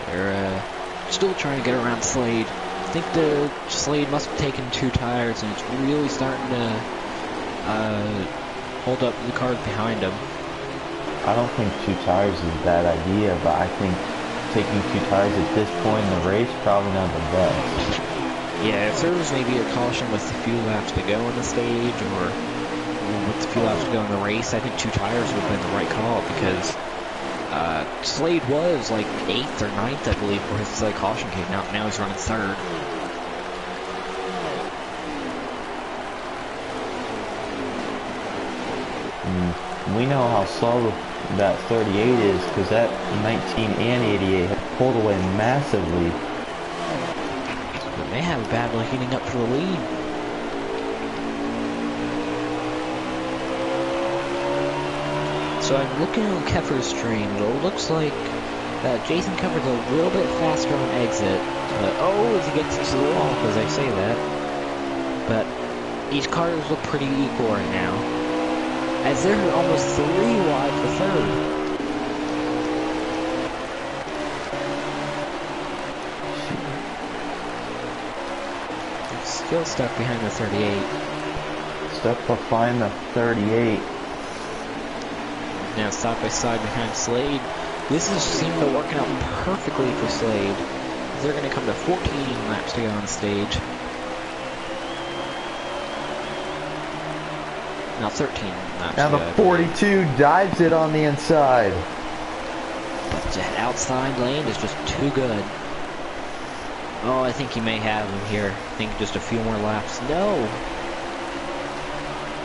They're still trying to get around Slade. I think the Slade must have taken 2 tires and it's really starting to hold up the cars behind him. I don't think 2 tires is a bad idea, but I think taking 2 tires at this point in the race, probably not the best. Yeah, if there was maybe a caution with a few laps to go on the stage, or with a few laps to go in the race, I think 2 tires would have been the right call, because Slade was like 8th or 9th, I believe, where his caution came out. Now he's running 3rd. We know how slow that 38 is, because that 19 and 88 have pulled away massively. But they have a battle heating up for the lead. So I'm looking on Keffer's stream, and it looks like Jason Keffer's a little bit faster on exit. But as he gets into the wall, as I say that. But these cars look pretty equal right now, as they're almost 3 wide for 3rd. Still stuck behind the 38. Stuck behind the 38. Now side by side behind Slade. This is seeming to working out perfectly for Slade. They're going to come to 14 laps to go on stage. Now 13 laps. Now the 42 dives it on the inside. That outside lane is just too good. Oh, I think he may have him here. I think just a few more laps. No!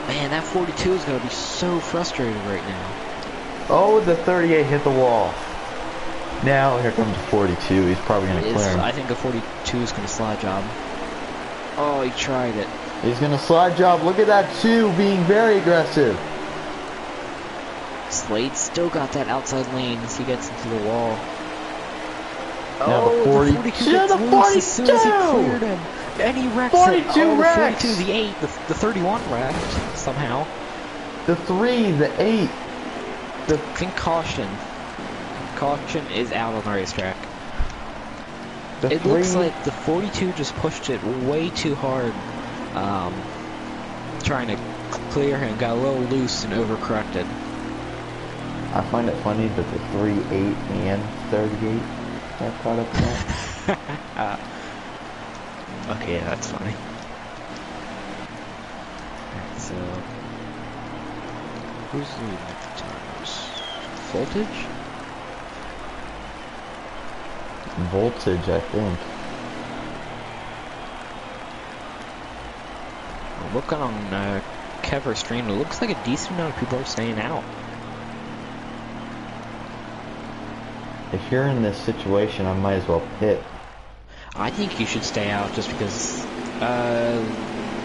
Man, that 42 is going to be so frustrated right now. Oh, the 38 hit the wall. Now here comes the 42. He's probably going to clear him. I think the 42 is going to slide job. Oh, he tried it. He's going to slide job. Look at that 2 being very aggressive. Slade still got that outside lane as he gets into the wall. Now the 42 gets the loose as soon as he 42! cleared him. And he wrecks 42 it. Oh, wrecks! the 42, the 8, the 31 wrecked somehow. The 3, the 8. I think caution. Caution is out on the racetrack. The It 3, looks like the 42 just pushed it way too hard, trying to clear him, got a little loose and overcorrected. I find it funny that the 3, 8, and 38 got caught up in that. Okay, yeah, that's funny. Alright, so who's leading at the tires? Voltage? Voltage, I think. I'm looking on Kever's stream, it looks like a decent amount of people are staying out. If you're in this situation, I might as well pit. I think you should stay out just because,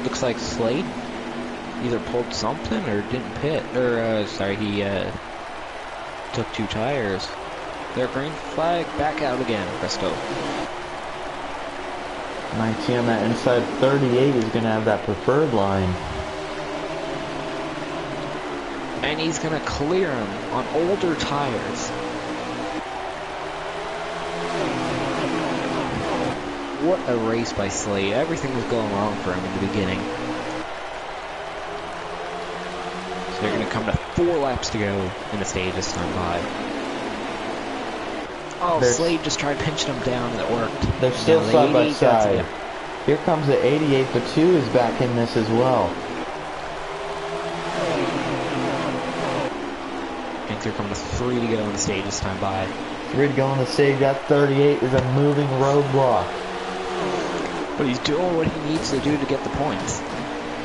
looks like Slade either pulled something or didn't pit, or, sorry, he, took 2 tires. Their green flag, back out again, Bristol. 19 on that inside 38 is going to have that preferred line. And he's gonna clear him on older tires. What a race by Slade. Everything was going wrong for him in the beginning. So they're gonna come to 4 laps to go in the stage this time by. Oh, Slade just tried pinching him down and it worked. They're still Now, side by 88 got to side. them. Here comes the 88, but 2 is back in this as well. I think they're coming to 3 to go in the stage this time by. 3 to go on the stage. That 38 is a moving roadblock. But he's doing what he needs to do to get the points.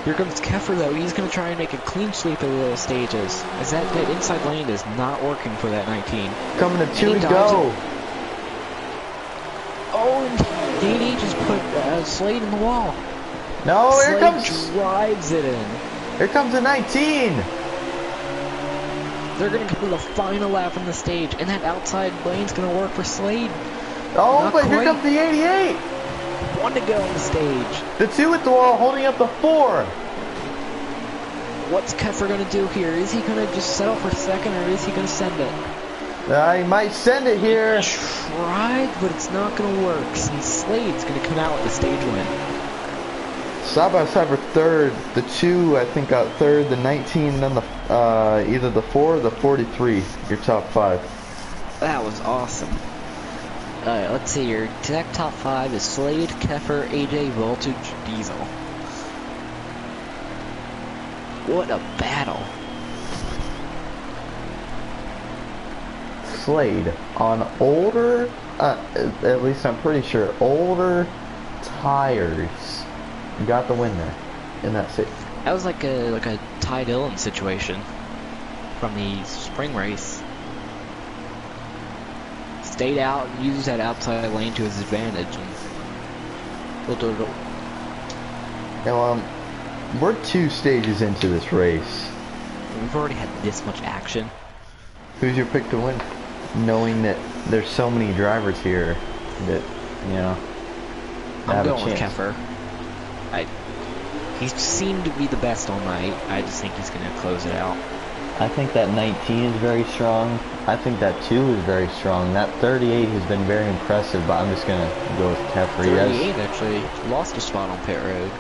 Here comes Keffer though, he's going to try and make a clean sweep of the stages. As that inside lane is not working for that 19. Coming to 2 And to he dodges go. it. Oh, and DD just put Slade in the wall. No, here Slade comes drives it in. here comes the 19. They're going to complete a final lap on the stage, and that outside lane's going to work for Slade. Oh, Not but here quite. comes the 88. 1 to go on the stage. The 2 at the wall holding up the 4. What's Keffer going to do here? Is he going to just settle for second, or is he going to send it? He might send it here. Tried, but it's not going to work. And Slade's going to come out with the stage win. Side by side for third. The 2, I think, got third. The 19, and then the either the 4 or the 43. Your top 5. That was awesome. Alright, let's see. Your exact top 5 is Slade, Keffer, AJ, Voltage, Diesel. What a battle. Slade on older, at least I'm pretty sure, older tires got the win there in that six. That was like a Ty Dillon situation from the spring race. Stayed out and used that outside lane to his advantage. And Now, we're 2 stages into this race. we've already had this much action. Who's your pick to win? Knowing that there's so many drivers here that, you know, I'm have a going with chance. Keffer. He seemed to be the best all night. I just think he's going to close it out. I think that 19 is very strong. I think that 2 is very strong. That 38 has been very impressive, but I'm just going to go with Keffer. 38 actually lost a spot on pit road.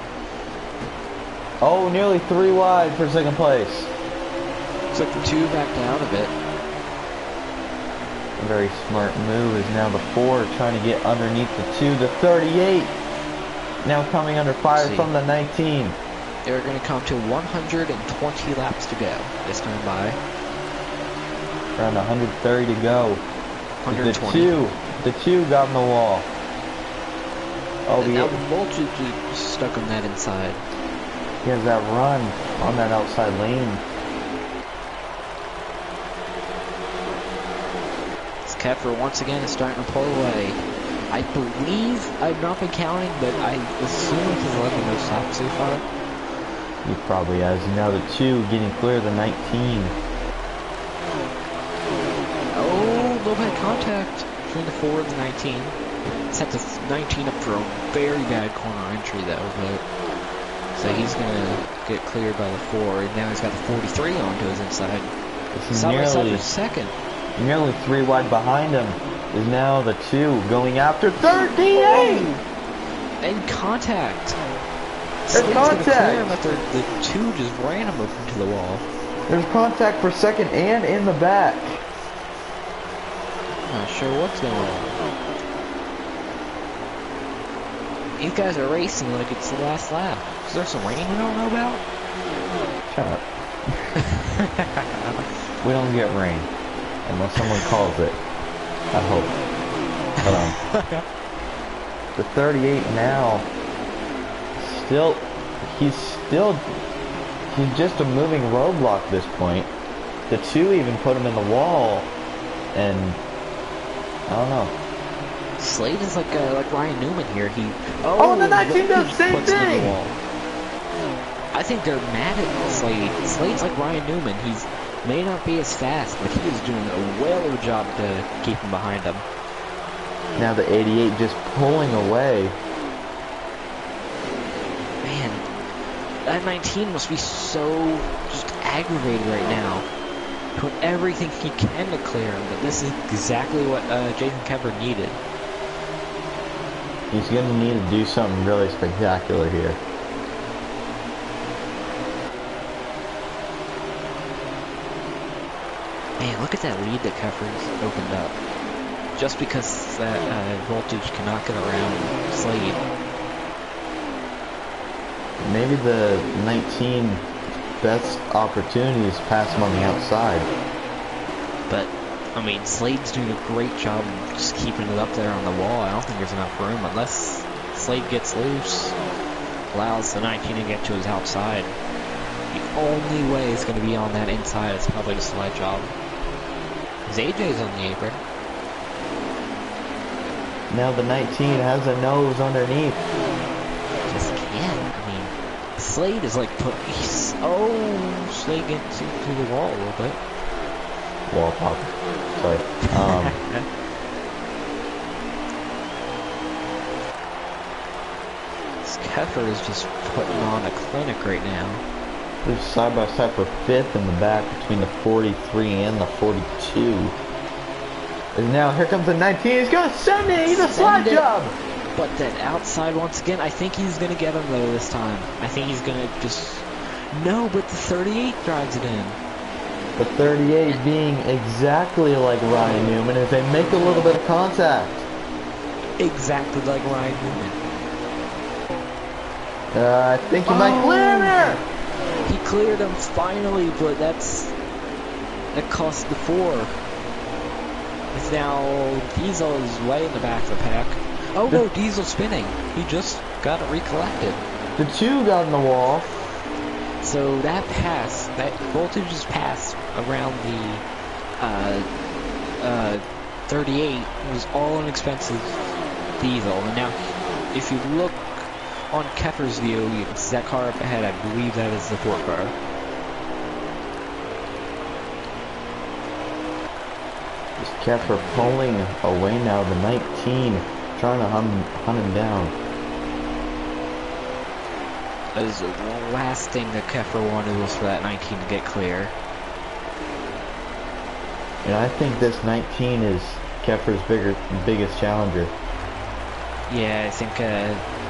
Oh, nearly 3 wide for second place. Looks like the 2 backed out of it. A very smart move is now the 4 trying to get underneath the 2. The 38 now coming under fire from the 19. They're going to come to 120 laps to go this time by. Around 130 to go. 120. The 2 got in the wall. Oh, And now Voltage is stuck on that inside. he has that run on that outside lane. Kepler once again is starting to pull away. I believe, I've not been counting, but I assume he's 11 no stops so far. He probably has. Now the 2 getting clear of the 19. Oh, little bit of contact between the 4 and the 19. Set the 19 up for a very bad corner entry though, but so he's gonna get cleared by the 4, and now he's got the 43 onto his inside. This is Side by side for second. nearly 3 wide behind him. Is now the 2 going after 38. And contact. There's Slade's gonna clear contact. him after the 2 just ran him up into the wall. There's contact for second and in the back. Not sure what's going on. These guys are racing like it's the last lap. Is there some rain we don't know about? Shut up. We don't get rain unless someone calls it. I hope. But the 38 now. He's just a moving roadblock at this point. The 2 even put him in the wall, and I don't know. Slade is like Ryan Newman here. Oh, the 19 does the same puts him in thing! the wall. I think they're mad at Slade. Slade's like Ryan Newman. He's may not be as fast, but he is doing a whale of a job to keep him behind him. Now the 88 just pulling away. Man, that 19 must be so just aggravated right now. Doing everything he can to clear him, but this is exactly what Jason Kemper needed. He's going to need to do something really spectacular here. Man, look at that lead that Keffer's opened up. Just because that voltage cannot get around Slade. Maybe the 19 best opportunity is pass him on the outside. But, I mean, Slade's doing a great job of just keeping it up there on the wall. I don't think there's enough room unless Slade gets loose. Allows the 19 to get to his outside. The only way it's going to be on that inside is probably the slide job. Because AJ's on the apron. Now the 19 has a nose underneath. Just can't. I mean, Slade is like Slade gets into the wall a little bit. Wall pop. Sorry. Keffer is just putting on a clinic right now. There's side by side for 5th in the back between the 43 and the 42. And now here comes the 19. He's going to send it. He's a slide job. But that outside once again, I think he's going to get him though this time. I think he's going to just... No, but the 38 drives it in. The 38 being exactly like Ryan Newman if they make a little bit of contact. Exactly like Ryan Newman. I think he might clear her. He cleared him finally, but that cost the 4. It's now Diesel is way in the back of the pack. Oh no, Diesel spinning. He just got it recollected. The 2 got in the wall. So that pass, that voltage is passed around the 38 was all an expensive Diesel. And now, if you look on Keffer's view, you can see that car up ahead. I believe that is the 4 car. Just Keffer pulling away now. The 19 trying to hunt him down. That is the last thing that Keffer wanted was for that 19 to get clear. And I think this 19 is Keffer's biggest challenger. Yeah, I think,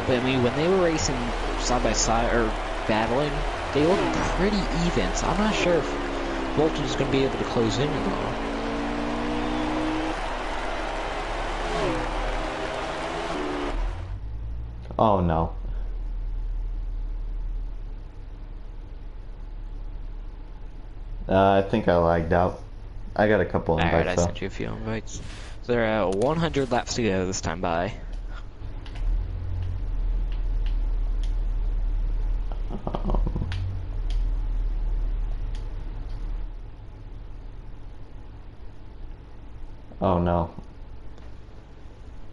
but I mean, when they were racing side by side, or battling, they looked pretty even, so I'm not sure if Voltage is going to be able to close in at all. Oh no. I think I lagged out. I got a couple invites. Alright, I sent you a few invites. So there are 100 laps to go this time by. Oh no.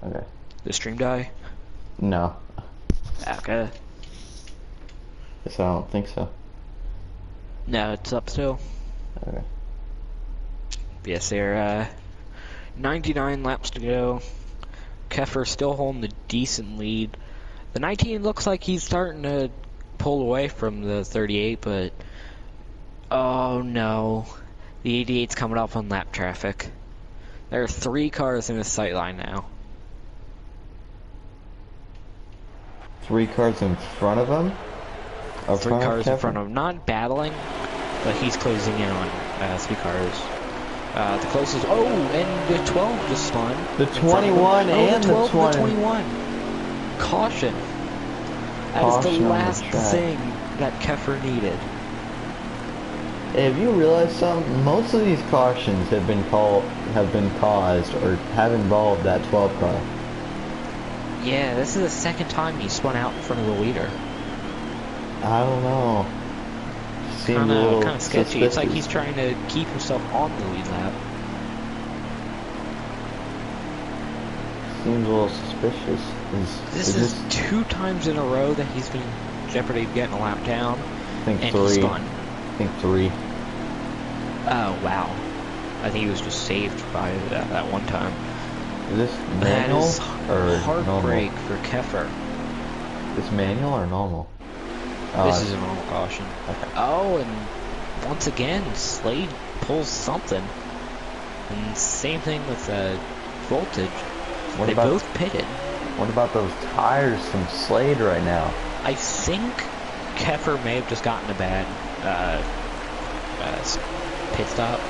Okay. The stream die? No. Okay. Guess I don't think so. No, it's up still. Okay. Yes, there 99 laps to go. Keffer still holding the decent lead. The 19 looks like he's starting to pull away from the 38, but oh no. The 88's coming up on lap traffic. There are 3 cars in his sight line now. 3 cars in front of him? 3 cars in front of him. Not battling, but he's closing in on 3 cars. The closest. Oh, and the 12 just spun. The 21 and the 12 20. and the 21. Caution. That is Caution the on the last track. thing that Keffer needed. Hey, have you realized something? Most of these cautions have been caused or have involved that 12 car. Yeah, this is the second time he spun out in front of the leader. I don't know. Seems a little Kind of sketchy. It's like suspicious. he's trying to keep himself on the lead lap. Seems a little suspicious. This is 2 times in a row that he's been in jeopardy of getting a lap down, I think and 3. he spun. I think 3. Oh, wow. I think he was just saved by that one time. Is this That manual is or heartbreak normal? for Keffer. This manual or normal? This is a normal caution. Okay. Oh, and once again, Slade pulls something. And same thing with Voltage. What They about both pitted. what about those tires from Slade right now? I think Keffer may have just gotten a bad pit stop,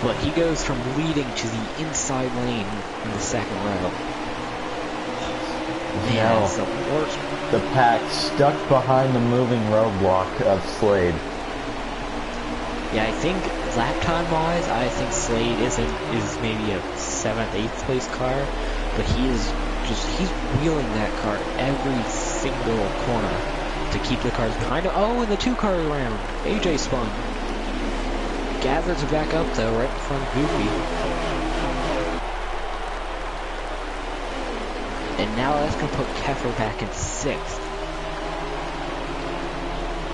but he goes from leading to the inside lane in the second row. Man, Now it's the worst. the pack stuck behind the moving roadblock of Slade. Yeah, I think lap time wise, I think Slade is maybe a 7th, 8th place car, but he's wheeling that car every single corner to keep the cars behind him. Oh, and the 2 car around. AJ spun. Gathers it back up though, right in front of Goofy. And now that's gonna put Keffer back in 6th.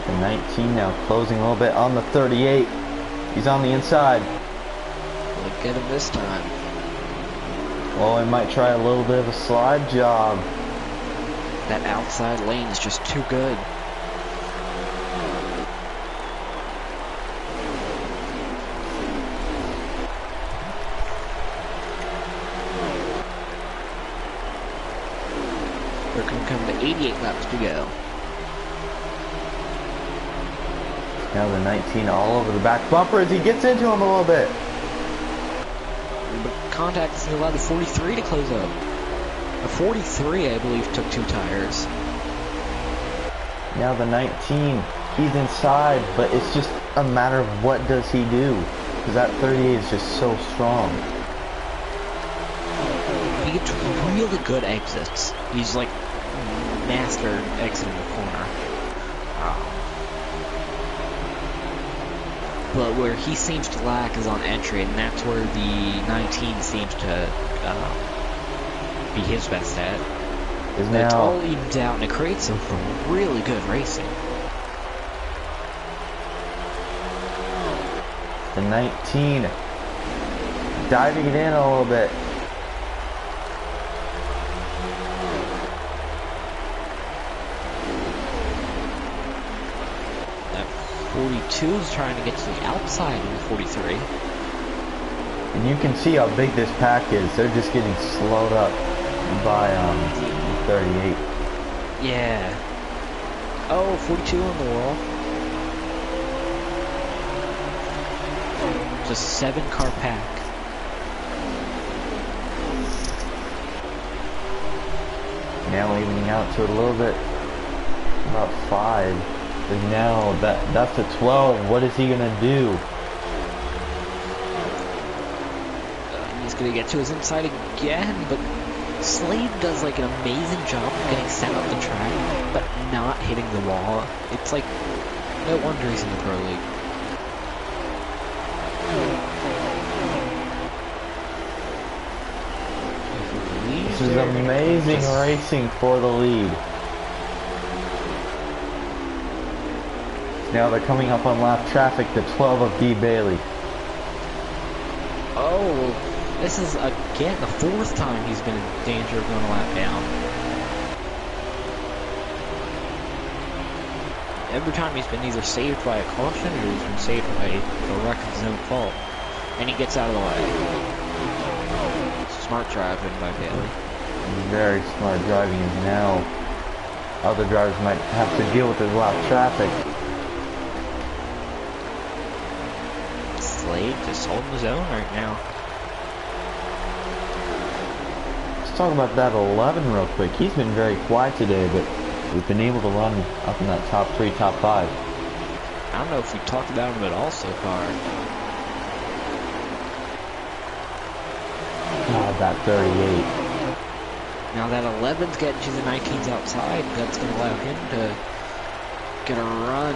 The 19 now closing a little bit on the 38. He's on the inside. We'll get him this time. Well, he might try a little bit of a slide job. That outside lane is just too good. We're going to come to 88 laps to go. Now the 19 all over the back bumper as he gets into him a little bit. But contact is allowed the 43 to close up. A 43, I believe, took 2 tires. Now the 19, he's inside, but it's just a matter of what does he do. Because that 38 is just so strong. He gets really good exits. He's like master exiting the corner. But where he seems to lack is on entry, and that's where the 19 seems to be his best at. Is But it's now all evens out, and it creates some really good racing. the 19 diving it in a little bit. That 42 is trying to get to the outside of the 43. And you can see how big this pack is. They're just getting slowed up by 38. Yeah. Oh, 42 on the wall. It's a 7-car pack. Now evening out to a little bit, about 5. But now that's a 12. What is he gonna do? He's gonna get to his inside again, but Slade does like an amazing job of getting sent up the track, but not hitting the wall. It's like, no wonder he's in the Pro League. This is amazing racing for the lead. Now they're coming up on lap traffic, the 12 of D. Bailey. Oh, this is again the fourth time he's been in danger of going a lap down. Every time he's been either saved by a caution or he's been saved by a wreck of his own fault. And he gets out of the way. Smart driving by Bailey. Very smart driving, and now other drivers might have to deal with the lap traffic. Slade just holding his own right now. Let's talk about that 11 real quick. He's been very quiet today, but we've been able to run up in that top 3, top 5. I don't know if we talked about him at all so far. God, that 38. Now that 11's getting to the 19's outside, that's going to allow him to get a run.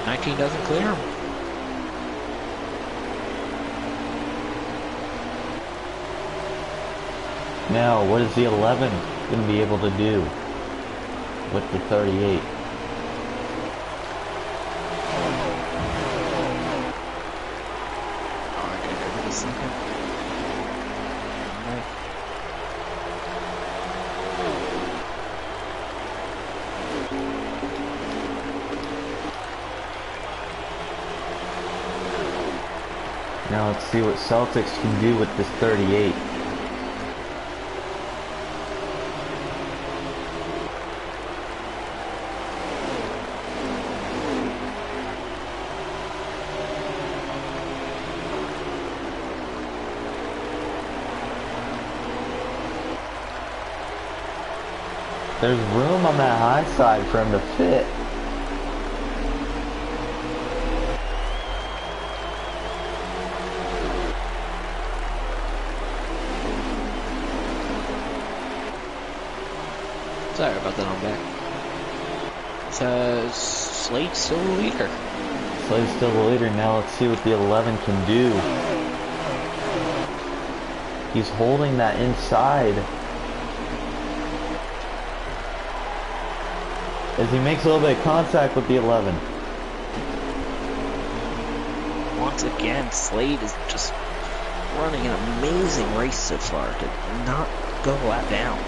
19 doesn't clear him. Now, what is the 11 going to be able to do with the 38? Oh, I gotta go for the second. Alright. Now let's see what Celtics can do with this 38. There's room on that high side for him to fit. Sorry about that, I'm back. Slade's still the leader. Slade's still the leader. Now let's see what the 11 can do. He's holding that inside. As he makes a little bit of contact with the 11. Once again, Slade is just running an amazing race so far to not go a lap down.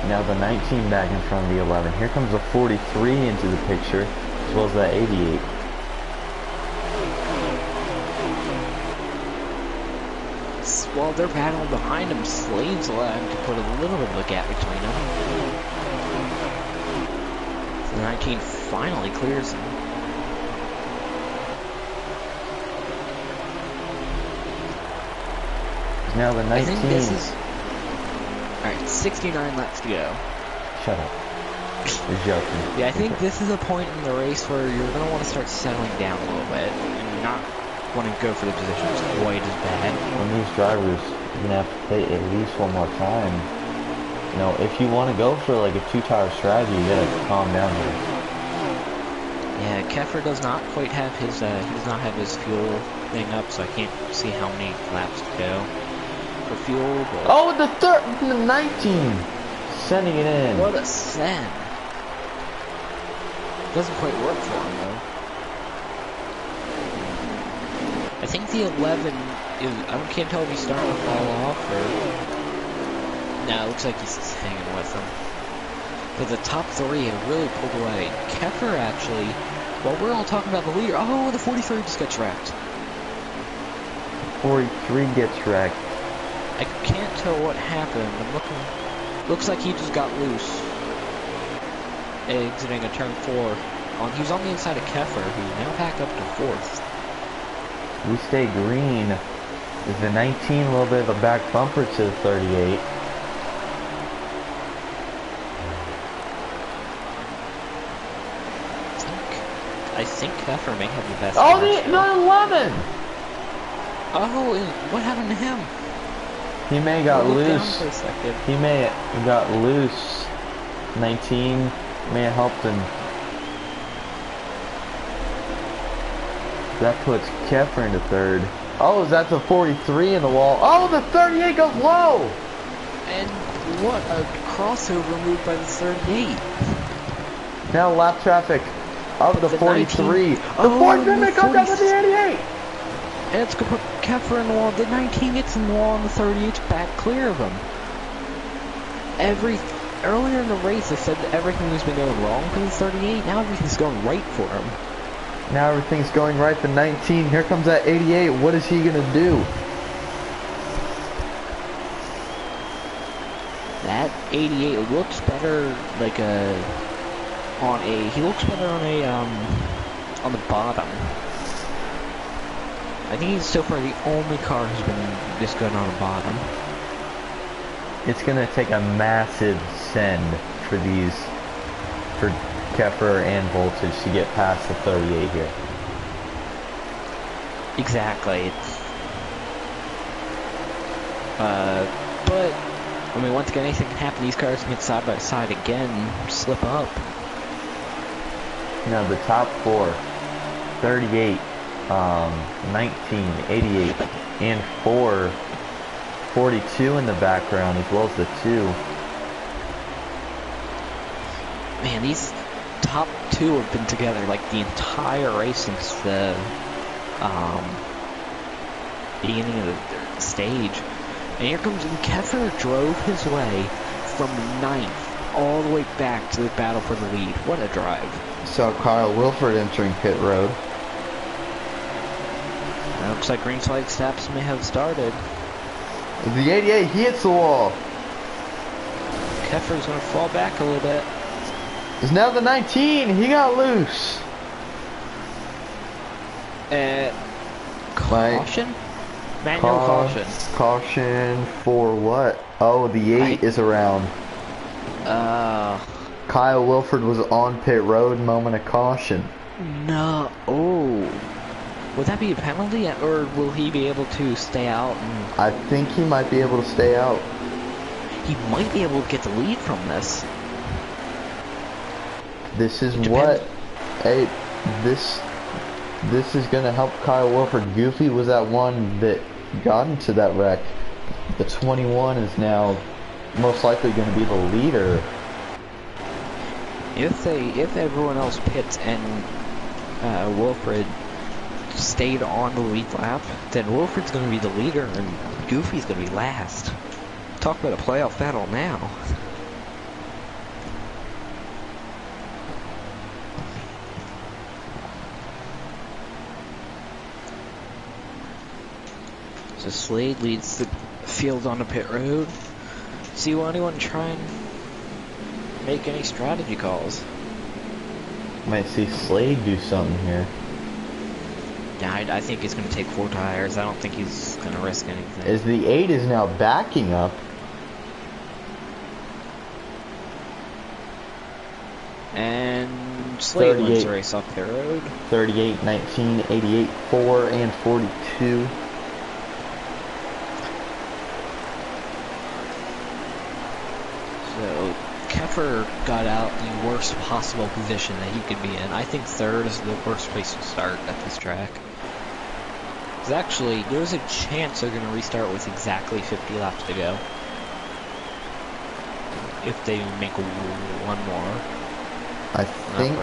Now the 19 back in front of the 11. Here comes the 43 into the picture, as well as that 88. While they're battling behind him, Slade's allowing to put a little bit of a gap between them. So the 19 finally clears him. Now the 19. I think this is... Alright, 69 laps to go. Shut up. You're joking. Yeah, I think this is a point in the race where you're going to want to start settling down a little bit and not want to go for the positions quite as bad. When these drivers are going to have to play at least one more time. You know, if you want to go for like a two-tire strategy, you got to calm down here. Yeah, Keffer does not quite have his, he does not have his fuel thing up, so I can't see how many laps to go for fuel, but... Oh, the 19! Sending it in. What a send. Doesn't quite work for him, though. I think the 11 is, I can't tell if he's starting to fall off, or... No, it looks like he's hanging with them. But the top 3 have really pulled away. Keffer, actually, while we're all talking about the leader, oh, the 43 just gets wrecked. 43 gets wrecked. I can't tell what happened. I'm looking. Looks like he just got loose. Exiting a turn 4. He was on the inside of Keffer, who's now back up to 4th. We stay green. Is the 19 a little bit of a back bumper to the 38? I think Keffer may have the best. Oh, the 11! Oh, what happened to him? He may got Down loose. for a second. He may have got loose. 19 may have helped him. That puts Keffer into 3rd. Oh, is that the 43 in the wall? Oh, the 38 goes low! And what a crossover move by the 38. Now lap traffic of the 43. 19. The Oh, fourth the minute comes up with the 88! And it's going to put Keffer in the wall. The 19 gets in the wall, and the 38's back clear of him. Earlier in the race, they said that everything has been going wrong for the 38. Now everything's going right for him. Now everything's going right for 19. Here comes that 88. What is he gonna do? That 88 looks better, like he looks better on the bottom. I think he's so far the only car who's been this good on the bottom. It's gonna take a massive send for Keffer and Voltage to get past the 38 here. Exactly. But I mean, once again, anything can happen. These cars can get side by side again, slip up. Now the top four, 38, 19, 88, and 42 in the background, as well as the 2. Man, these top two have been together like the entire race since the beginning of the stage. And here comes, and Keffer drove his way from 9th all the way back to the battle for the lead. What a drive. So Kyle Wilford entering pit road. It looks like green flag snaps may have started. The 88, he hits the wall. Keffer's going to fall back a little bit. It's now the 19, he got loose. Caution? Manual caution. Caution for what? Oh, the 8 is around. Kyle Wilford was on pit road, moment of caution. No. Oh. Would that be a penalty, or will he be able to stay out? I think he might be able to stay out. He might be able to get the lead from this. This is what... Hey, this is going to help Kyle Wilford. Goofy was that one that got into that wreck. The 21 is now most likely going to be the leader. If everyone else pits and Wilfred stayed on the lead lap, then Wilfred's going to be the leader and Goofy's going to be last. Talk about a playoff battle now. So Slade leads the field on the pit road. See, will anyone try and make any strategy calls? Might see Slade do something here. Yeah, I think he's going to take 4 tires. I don't think he's going to risk anything. As the 8 is now backing up. And Slade wins the race off pit road. 38, 19, 88, 4, and 42. So Keffer got out the worst possible position that he could be in. I think 3rd is the worst place to start at this track. Because actually, there's a chance they're going to restart with exactly 50 laps to go. If they make one more. I think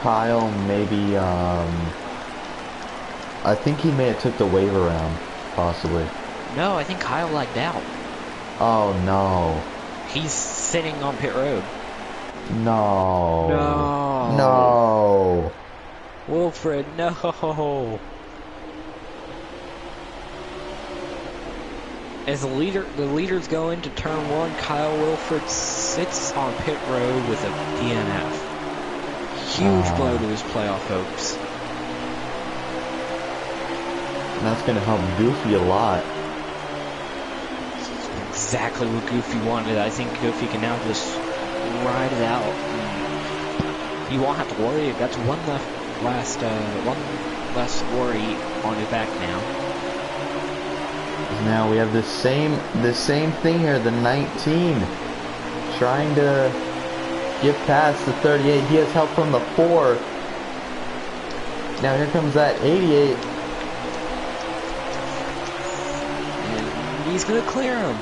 Kyle maybe, I think he may have took the wave around, possibly. No, I think Kyle lagged out. Oh, no. He's sitting on pit road. No. No. No. Wilfred, no. As the leaders go into turn 1, Kyle Wilford sits on pit road with a DNF. Huge blow to his playoff hopes. And that's going to help Goofy a lot. Exactly what Goofy wanted. I think Goofy can now just ride it out. You won't have to worry. That's one less worry on his back now. Now we have the same thing here, the 19 trying to get past the 38. He has help from the 4. Now here comes that 88. And he's gonna clear him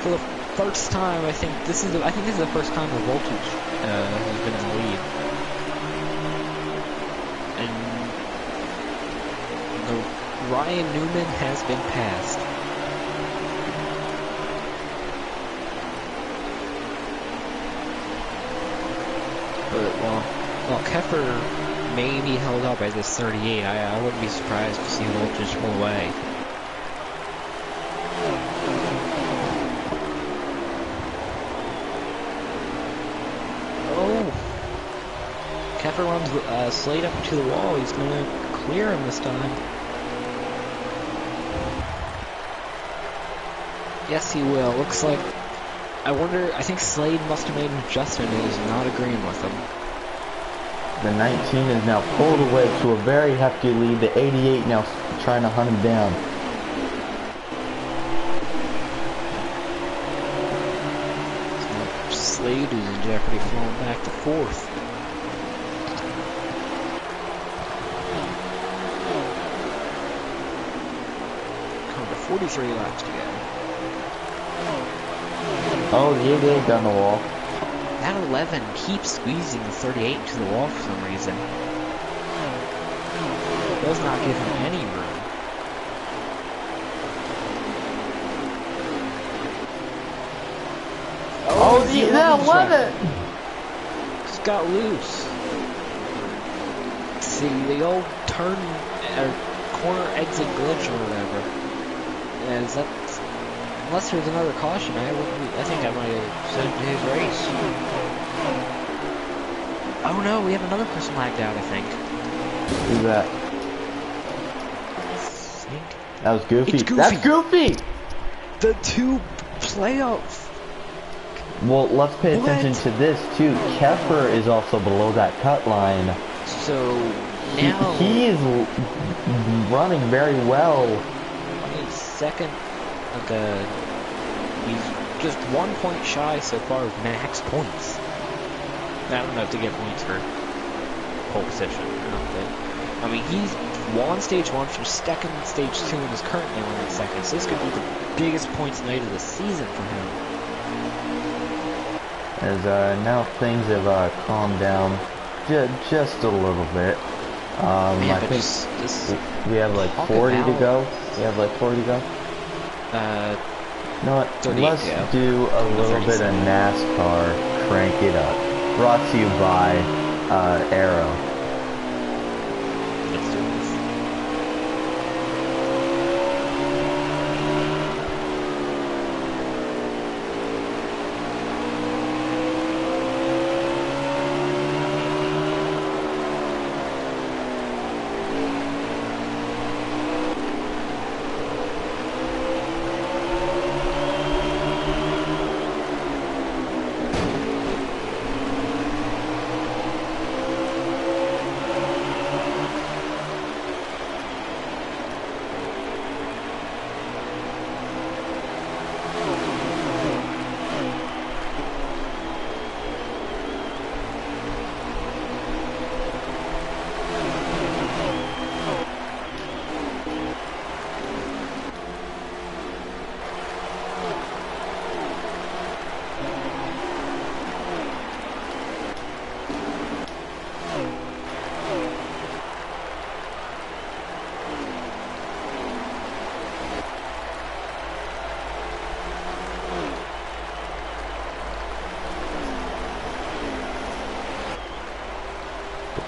for the first time. I think this is the first time the Voltage has been in the lead. And the Ryan Newman has been passed. But while Keffer may be held up by this 38, I wouldn't be surprised to see Voltage pull away. Oh! Keffer runs Slade up to the wall. He's going to clear him this time. Yes, he will. Looks like... I think Slade must have made an adjustment and is not agreeing with him. The 19 is now pulled away to a very hefty lead. The 88 now trying to hunt him down. So Slade is in jeopardy, falling back to 4th. Coming to 43 laps to go. Oh, the 88 down the wall. That 11 keeps squeezing the 38 to the wall for some reason. Does not give him any room. Oh, the 11! Just got loose. See, the old turn or corner exit glitch or whatever. Is that? Unless there's another caution, I think I might have sent him to his race. Oh no, we have another person lagged out, I think. Who's that? That was Goofy. It's Goofy. That's Goofy! The 2 playoffs. Well, let's pay What? attention to this too. Keffer is also below that cut line. So now He is running very well. he's second of the. He's just 1 point shy so far of max points. I don't know if to get points for pole position or not, but I mean he's won stage 1 from second in stage 2 and is currently running second. So this could be the biggest points night of the season for him. As now things have calmed down just a little bit. Man, I but think just we have like talk 40 to about- go. We have like 40 to go. Uh, You know what? 38 Let's to go. do a little bit of 37. NASCAR. Crank it up. Brought to you by Arrow. let's do this.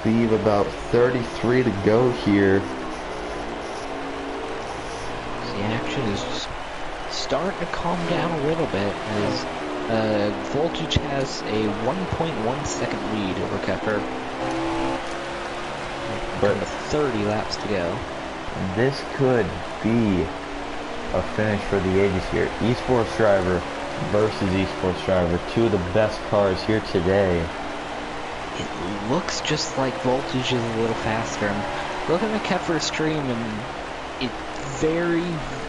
Leave about 33 to go here. The action is just starting to calm down a little bit as Voltage has a 1.1 second lead over Keffer. But Down to 30 laps to go. this could be a finish for the ages here. Esports driver versus esports driver. Two of the best cars here today. It looks just like Voltage is a little faster. I'm looking at Keffer's stream and it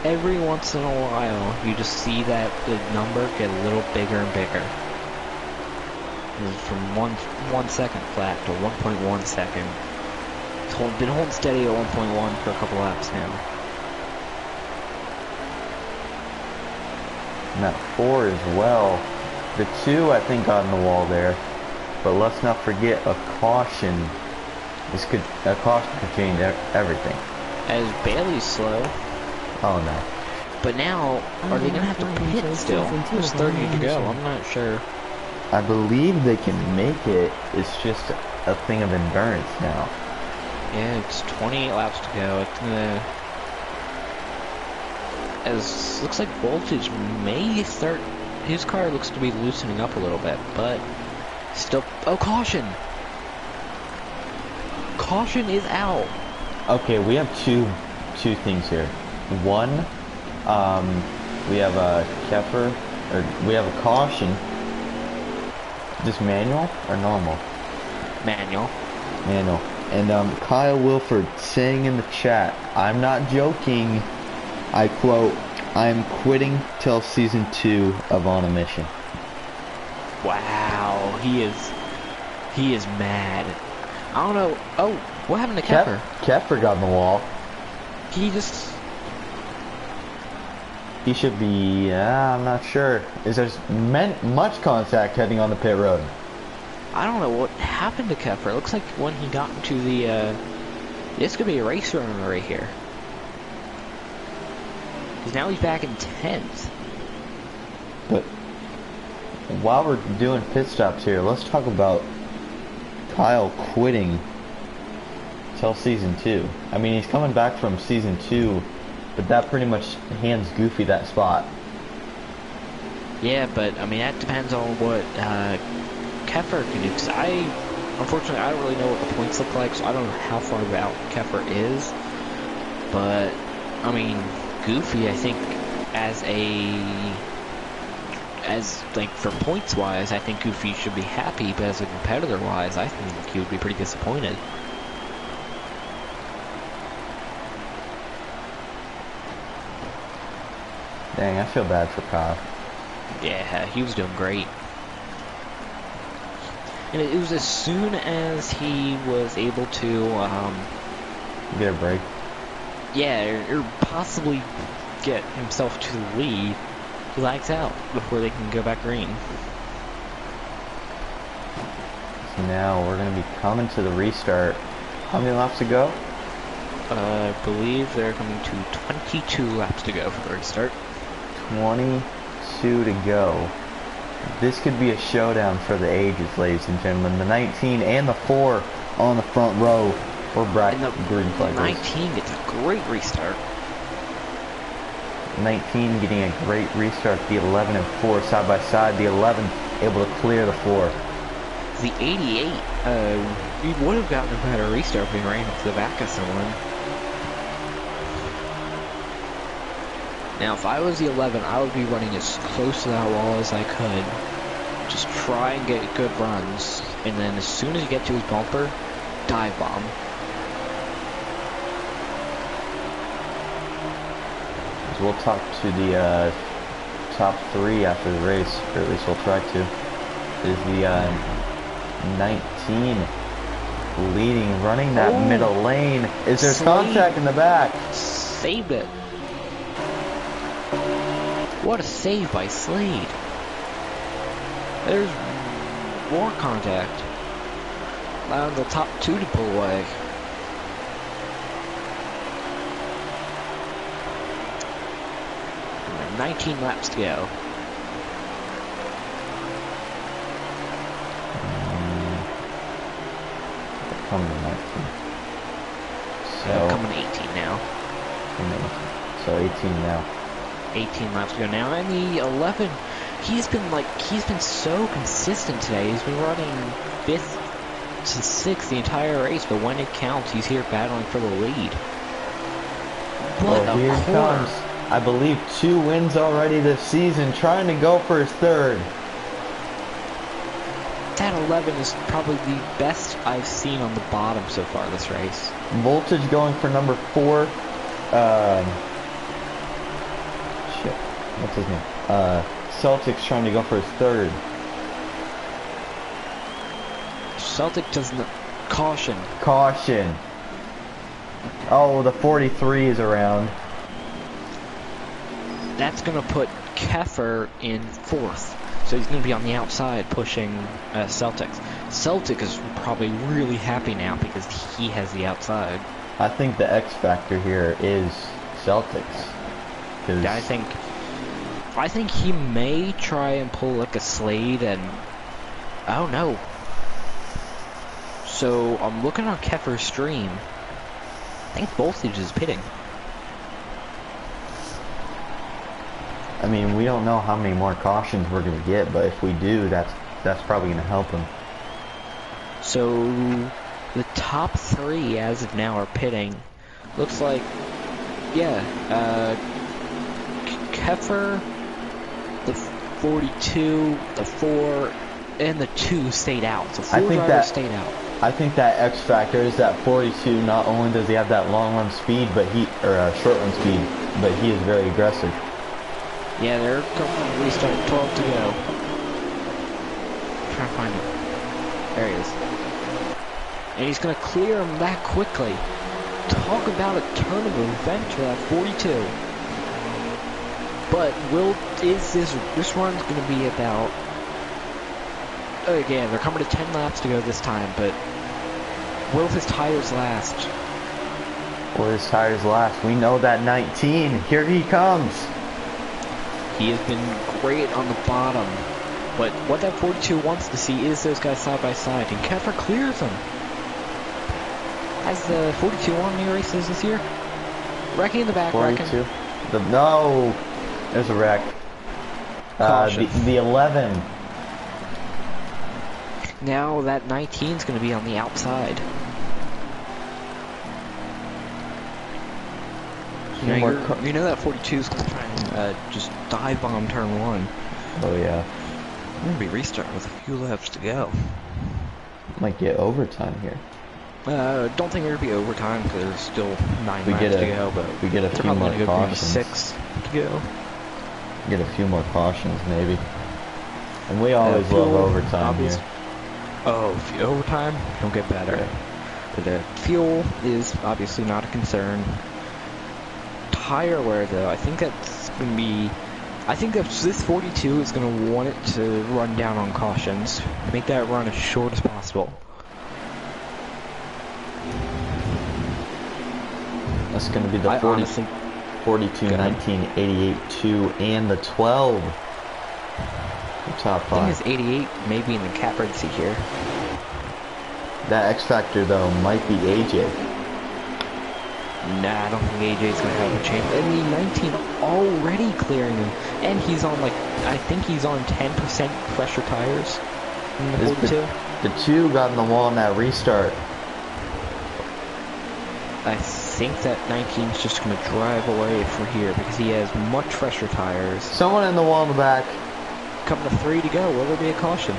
every once in a while you just see that the number get a little bigger and bigger. From 1 second flat to 1.1 second. Been holding steady at 1.1 for a couple laps now. And that 4 as well. The 2 I think got in the wall there. But let's not forget a caution. A caution could change everything. As Bailey's slow. Oh no. But now, are they going to have to pit still? There's 30 to go, I'm not sure. I believe they can make it. It's just a thing of endurance now. Yeah, it's 28 laps to go. It's gonna... As looks like voltage may start... His car looks to be loosening up a little bit, but... Still... Oh, caution! Caution is out! Okay, we have two things here. One, we have a Keffer, or we have a caution. Just manual or normal? Manual. Manual. And Kyle Wilford saying in the chat, I'm not joking. I quote, I'm quitting till season 2 of On a Mission. Wow, he is mad. I don't know. Oh, what happened to Keffer? Keffer got in the wall. He should be, I'm not sure. Is there much contact heading on the pit road? I don't know what happened to Keffer. It looks like when he got into the, this could be a race runner right here. Because now he's back in 10th. But while we're doing pit stops here, let's talk about Kyle quitting till season 2. I mean, he's coming back from season 2, but that pretty much hands Goofy that spot. Yeah, but I mean that depends on what Keffer can do. Because unfortunately, I don't really know what the points look like, so I don't know how far out Keffer is. But I mean, Goofy, I think as like for points wise, I think Goofy should be happy. But as a competitor wise, I think he would be pretty disappointed. Dang, I feel bad for Kyle. Yeah, he was doing great. And it was as soon as he was able to, Get a break. yeah, or possibly get himself to the lead, he lags out before they can go back green. So now we're going to be coming to the restart. How many laps to go? I believe they're coming to 22 laps to go for the restart. 22 to go. This could be a showdown for the ages, ladies and gentlemen. The 19 and the 4 on the front row for green flaggers. 19 gets a great restart. 19 getting a great restart. The 11 and 4 side by side. The 11 able to clear the 4. The 88, we would have gotten a better restart if we ran into the back of someone. Now, if I was the 11, I would be running as close to that wall as I could. Just try and get good runs. And then as soon as you get to his bumper, dive bomb. So we'll talk to the top 3 after the race, or at least we'll try to. Is the 19 leading, running that middle lane. Is there contact in the back? Saved it. What a save by Slade. There's more contact. Allowing the top 2 to pull away. And 19 laps to go. Coming to 19. So Coming to 18 now. So 18 now. 18 laps to go now, and the 11, he's been so consistent today. He's been running 5th to 6th the entire race, but when it counts, he's here battling for the lead. What a Here corner. comes, I believe, 2 wins already this season, trying to go for his 3rd. That 11 is probably the best I've seen on the bottom so far this race. Voltage going for number 4. What's his name? Celtics trying to go for his 3rd. Celtic does not. Caution. Caution. Oh, the 43 is around. That's going to put Keffer in 4th. So he's going to be on the outside pushing Celtics. Celtic is probably really happy now because he has the outside. I think the X factor here is Celtics. I think he may try and pull like a Slade and... Oh no. So I'm looking on Keffer's stream. I think Voltage is pitting. I mean, we don't know how many more cautions we're going to get, but if we do, that's probably going to help him. So the top 3 as of now are pitting. Looks like, yeah, Keffer, the 42, the 4, and the 2 stayed out. So 4 drivers stayed out. I think that X factor is that 42. Not only does he have that long run speed, but short run speed, but he is very aggressive. Yeah, they're going to restart 12 to go. I'm trying to find him. There he is. And he's going to clear him that quickly. Talk about a tournament event for that 42. But this run's going to be about... Again, they're coming to 10 laps to go this time, but will his tires last? Will his tires last? We know that 19. Here he comes. He has been great on the bottom, but what that 42 wants to see is those guys side by side, and Keffer clears them. Has the 42 won any races this year? Wrecking in the back, 42. No, there's a wreck. The 11. Now that 19 is going to be on the outside. You know that 42 is going to try and just dive bomb turn 1. Oh yeah. We're going to be restarting with a few laps to go. Might get overtime here. Don't think there'll be overtime because there's still 9 laps to go. But we get a few more cautions. 6 to go. Get a few more cautions maybe. And we always love overtime here. Oh, overtime don't get better. Yeah. But the fuel is obviously not a concern. Tire wear though, I think that's going to be... I think that this 42 is going to want it to run down on cautions. Make that run as short as possible. That's going to be the 42, 19, 88, 2, and the 12. The top 5. I think it's 88, maybe in the captaincy here. That X Factor, though, might be AJ. Nah, I don't think AJ's going to have a chance. And the 19 already clearing him. And he's on, like, I think he's on 10% pressure tires in the 42. The 2 got in the wall in that restart. I think that 19 is just going to drive away from here because he has much fresher tires. Someone in the wall in the back. Coming to 3 to go. Will there be a caution?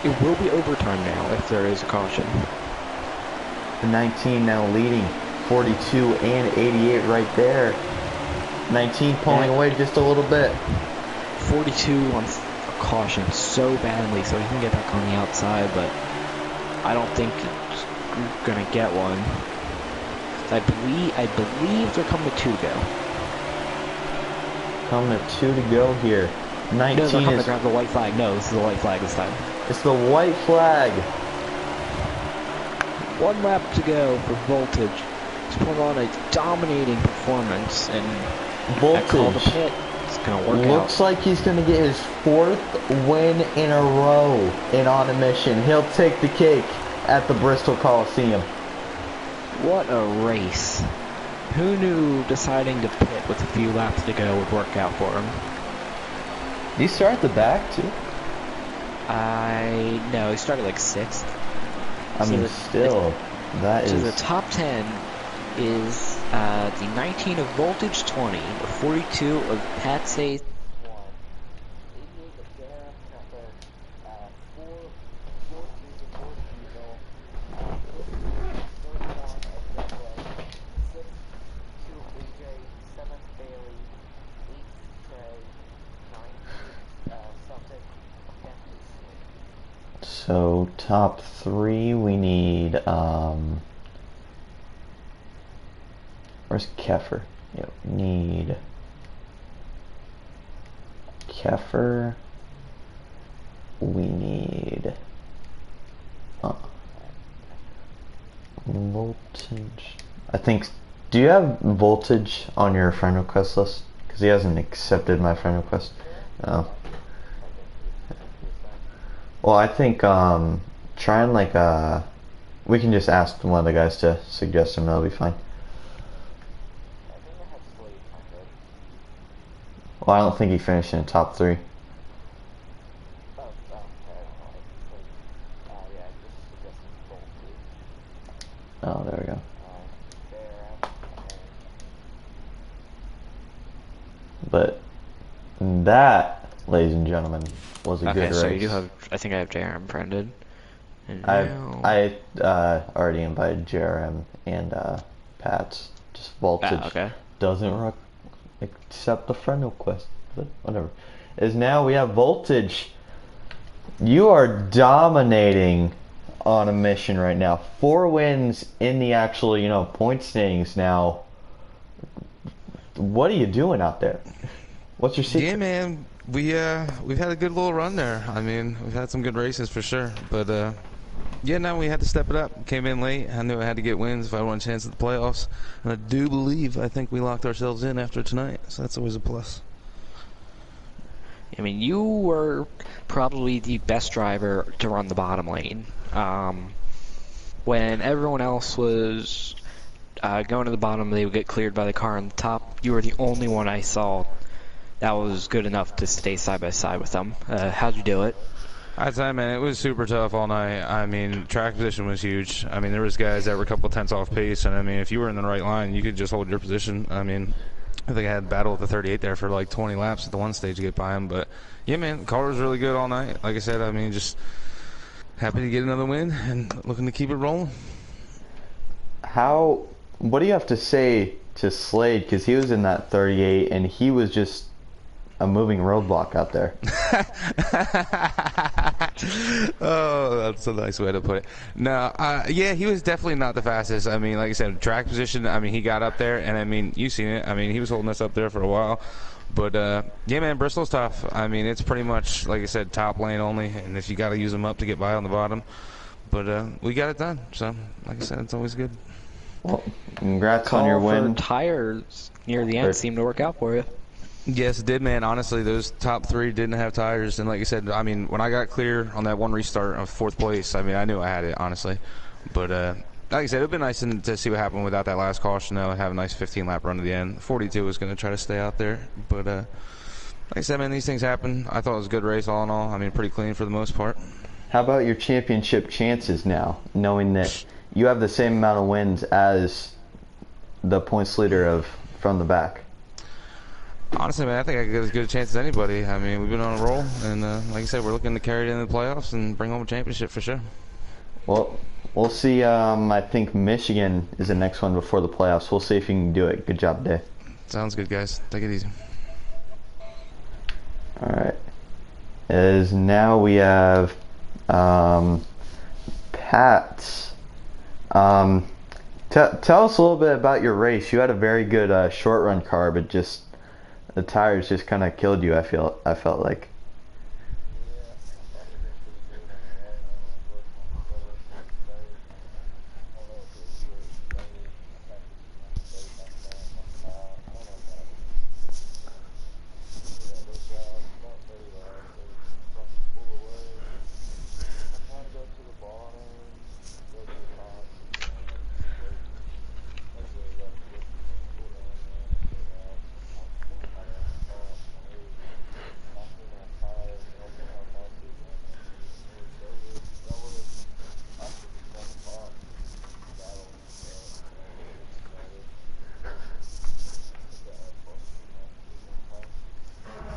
It will be overtime now if there is a caution. The 19 now leading. 42 and 88 right there. 19 pulling away just a little bit. 42 wants a caution so badly so he can get back on the outside, but I don't think he's going to get one. I believe they're coming to 2 to go. Coming to 2 to go here. 19 no, they're coming to grab the white flag. No, this is the white flag this time. It's the white flag. 1 lap to go for Voltage. He's putting on a dominating performance, and that call to pit is going to work out. Looks like he's going to get his 4th win in a row in On a Mission. He'll take the cake at the Bristol Coliseum. What a race. Who knew deciding to pit with a few laps to go would work out for him? Did he start at the back too? No, he started like 6th. I mean, still, that is... So the top 10 is the 19 of Voltage 20, the 42 of Patsy 1, 88 of Darren Pepper, 4 George Diesel, 31 of Redway, 6 to AJ, 7 Bailey, 8 Trey, 9 Celtic, 10 Slade. So top 3, we need where's Keffer? Yep, need Keffer. We need voltage. I think. Do you have voltage on your friend request list? Because he hasn't accepted my friend request. Oh. Well, I think try and like we can just ask one of the guys to suggest him. That'll be fine. Well, I don't think he finished in the top 3. Oh, there we go. But that, ladies and gentlemen, was a good race. So you do have, I think I have JRM friended. And I already invited JRM and Pat's. Just voltage doesn't accept the friend request, but whatever. Is now we have voltage. You are dominating on a mission right now. 4 wins in the actual, point standings now. What are you doing out there? What's your secret? Yeah, man, we've had a good little run there. I mean, we've had some good races for sure, but yeah, now we had to step it up. Came in late. I knew I had to get wins if I want a chance at the playoffs, and I think we locked ourselves in after tonight, so that's always a plus. I mean, you were probably the best driver to run the bottom lane. When everyone else was going to the bottom, they would get cleared by the car on the top. You were the only one I saw that was good enough to stay side by side with them. How'd you do it? I'd say, man, it was super tough all night. I mean, track position was huge. I mean, there was guys that were a couple tenths off pace, and I mean, if you were in the right line, you could just hold your position. I mean, I think I had a battle with the 38 there for like 20 laps at the one stage to get by him. But yeah, man, the car was really good all night. Like I said, I mean, just happy to get another win and looking to keep it rolling. What do you have to say to Slade? Because he was in that 38 and he was just a moving roadblock out there. Oh, that's a nice way to put it. No, yeah, he was definitely not the fastest. I mean, like I said, track position, I mean, he got up there, and I mean, you've seen it. I mean, he was holding us up there for a while. But, yeah, man, Bristol's tough. I mean, it's pretty much, like I said, top lane only, and if you got to use them up to get by on the bottom. But we got it done. So, like I said, it's always good. Well, congrats on your win. Tires near the end seemed to work out for you. Yes, it did, man. Honestly, those top 3 didn't have tires. And like I said, I mean, when I got clear on that one restart of 4th place, I mean, I knew I had it, honestly. But like I said, it would have been nice to see what happened without that last caution, though, and have a nice 15-lap run to the end. 42 was going to try to stay out there. But like I said, man, these things happen. I thought it was a good race all in all. I mean, pretty clean for the most part. How about your championship chances now, knowing that you have the same amount of wins as the points leader from the back? Honestly, man, I think I got as good a chance as anybody. I mean, we've been on a roll, and like I said, we're looking to carry it into the playoffs and bring home a championship for sure. Well, we'll see. I think Michigan is the next one before the playoffs. We'll see if you can do it. Good job, Dave. Sounds good, guys. Take it easy. All right. As now we have Pat. Tell us a little bit about your race. You had a very good short run car, but just the tires just kind of killed you. I felt like.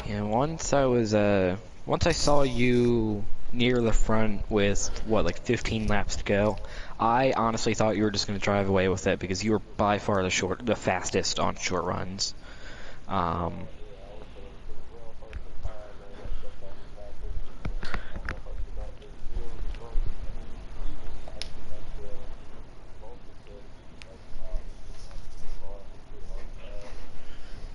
Yeah, once I saw you near the front with like 15 laps to go, I honestly thought you were just going to drive away with it because you were by far the fastest on short runs.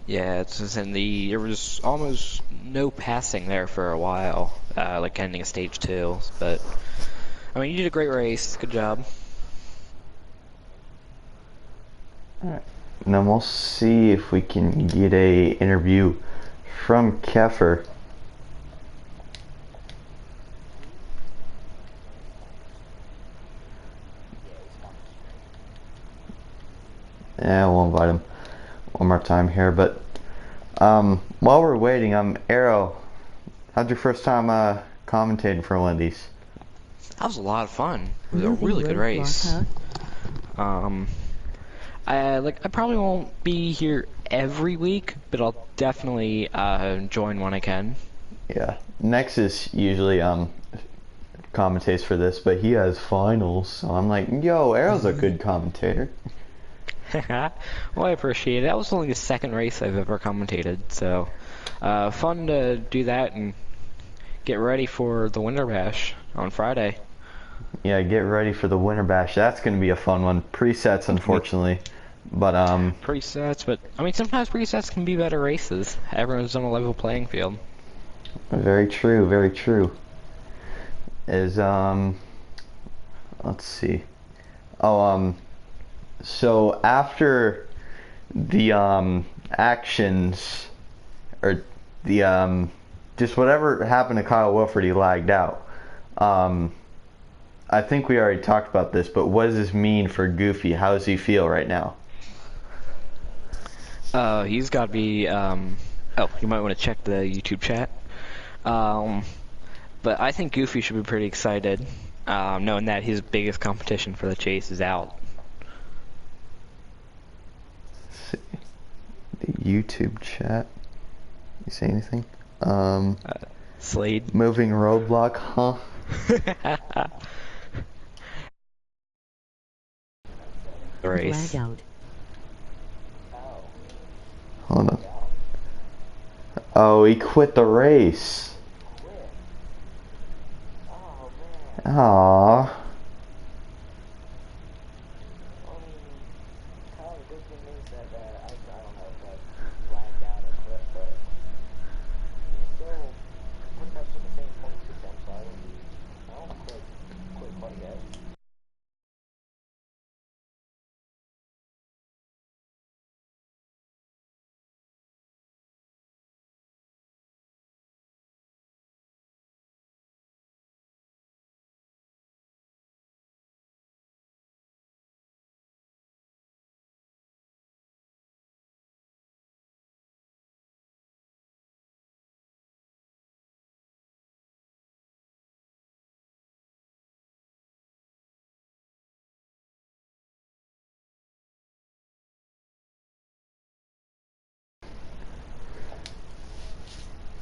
Yeah, it's just there was almost no passing there for a while, like ending of stage 2. But I mean, you did a great race. Good job. Alright. And then we'll see if we can get a interview from Keffer. Yeah, we'll invite him one more time here. But while we're waiting, Arrow, how'd your first time commentating for one of these? That was a lot of fun. It was a Moving really good roadblock, race. huh? I probably won't be here every week, but I'll definitely join when I can. Yeah, Nexus usually commentates for this, but he has finals, so I'm like, yo, Arrow's a good commentator. Well, I appreciate it. That was only the second race I've ever commentated, so fun to do that and get ready for the Winter Bash on Friday. Yeah, get ready for the Winter Bash. That's gonna be a fun one. Presets, unfortunately, but Presets, but I mean sometimes presets can be better races. Everyone's on a level playing field. very true, very true. Is let's see. Oh, so after the actions or the just whatever happened to Kyle Wilford, he lagged out. I think we already talked about this, but what does this mean for Goofy? How does he feel right now? He's got to be. You might want to check the YouTube chat. But I think Goofy should be pretty excited, knowing that his biggest competition for the chase is out. Let's see. The YouTube chat. You say anything? Slade. Moving roadblock, huh? Race. Flag out. Hold on. Oh, he quit the race. Aww.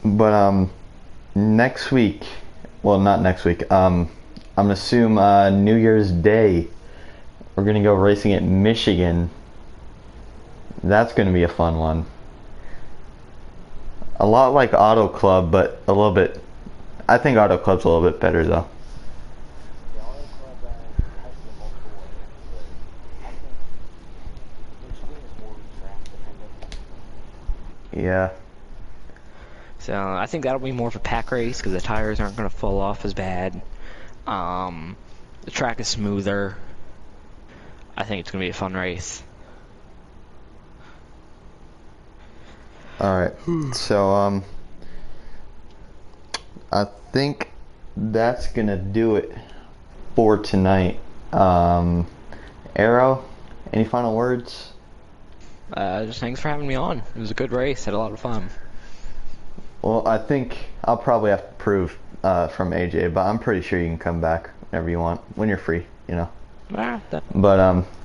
But next week, well, not next week. I'm gonna assume New Year's Day, we're gonna go racing at Michigan. That's gonna be a fun one. A lot like Auto Club, but a little bit. I think Auto Club's a little bit better though. Yeah. So I think that'll be more of a pack race because the tires aren't going to fall off as bad. The track is smoother. I think it's going to be a fun race. All right. So I think that's gonna do it for tonight. Arrow, any final words? Just thanks for having me on. It was a good race. Had a lot of fun. Well, I think I'll probably have to prove from AJ, but I'm pretty sure you can come back whenever you want, when you're free, you know. But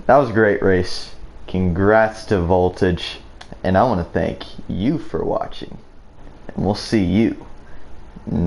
that was a great race. Congrats to Voltage, and I want to thank you for watching. And we'll see you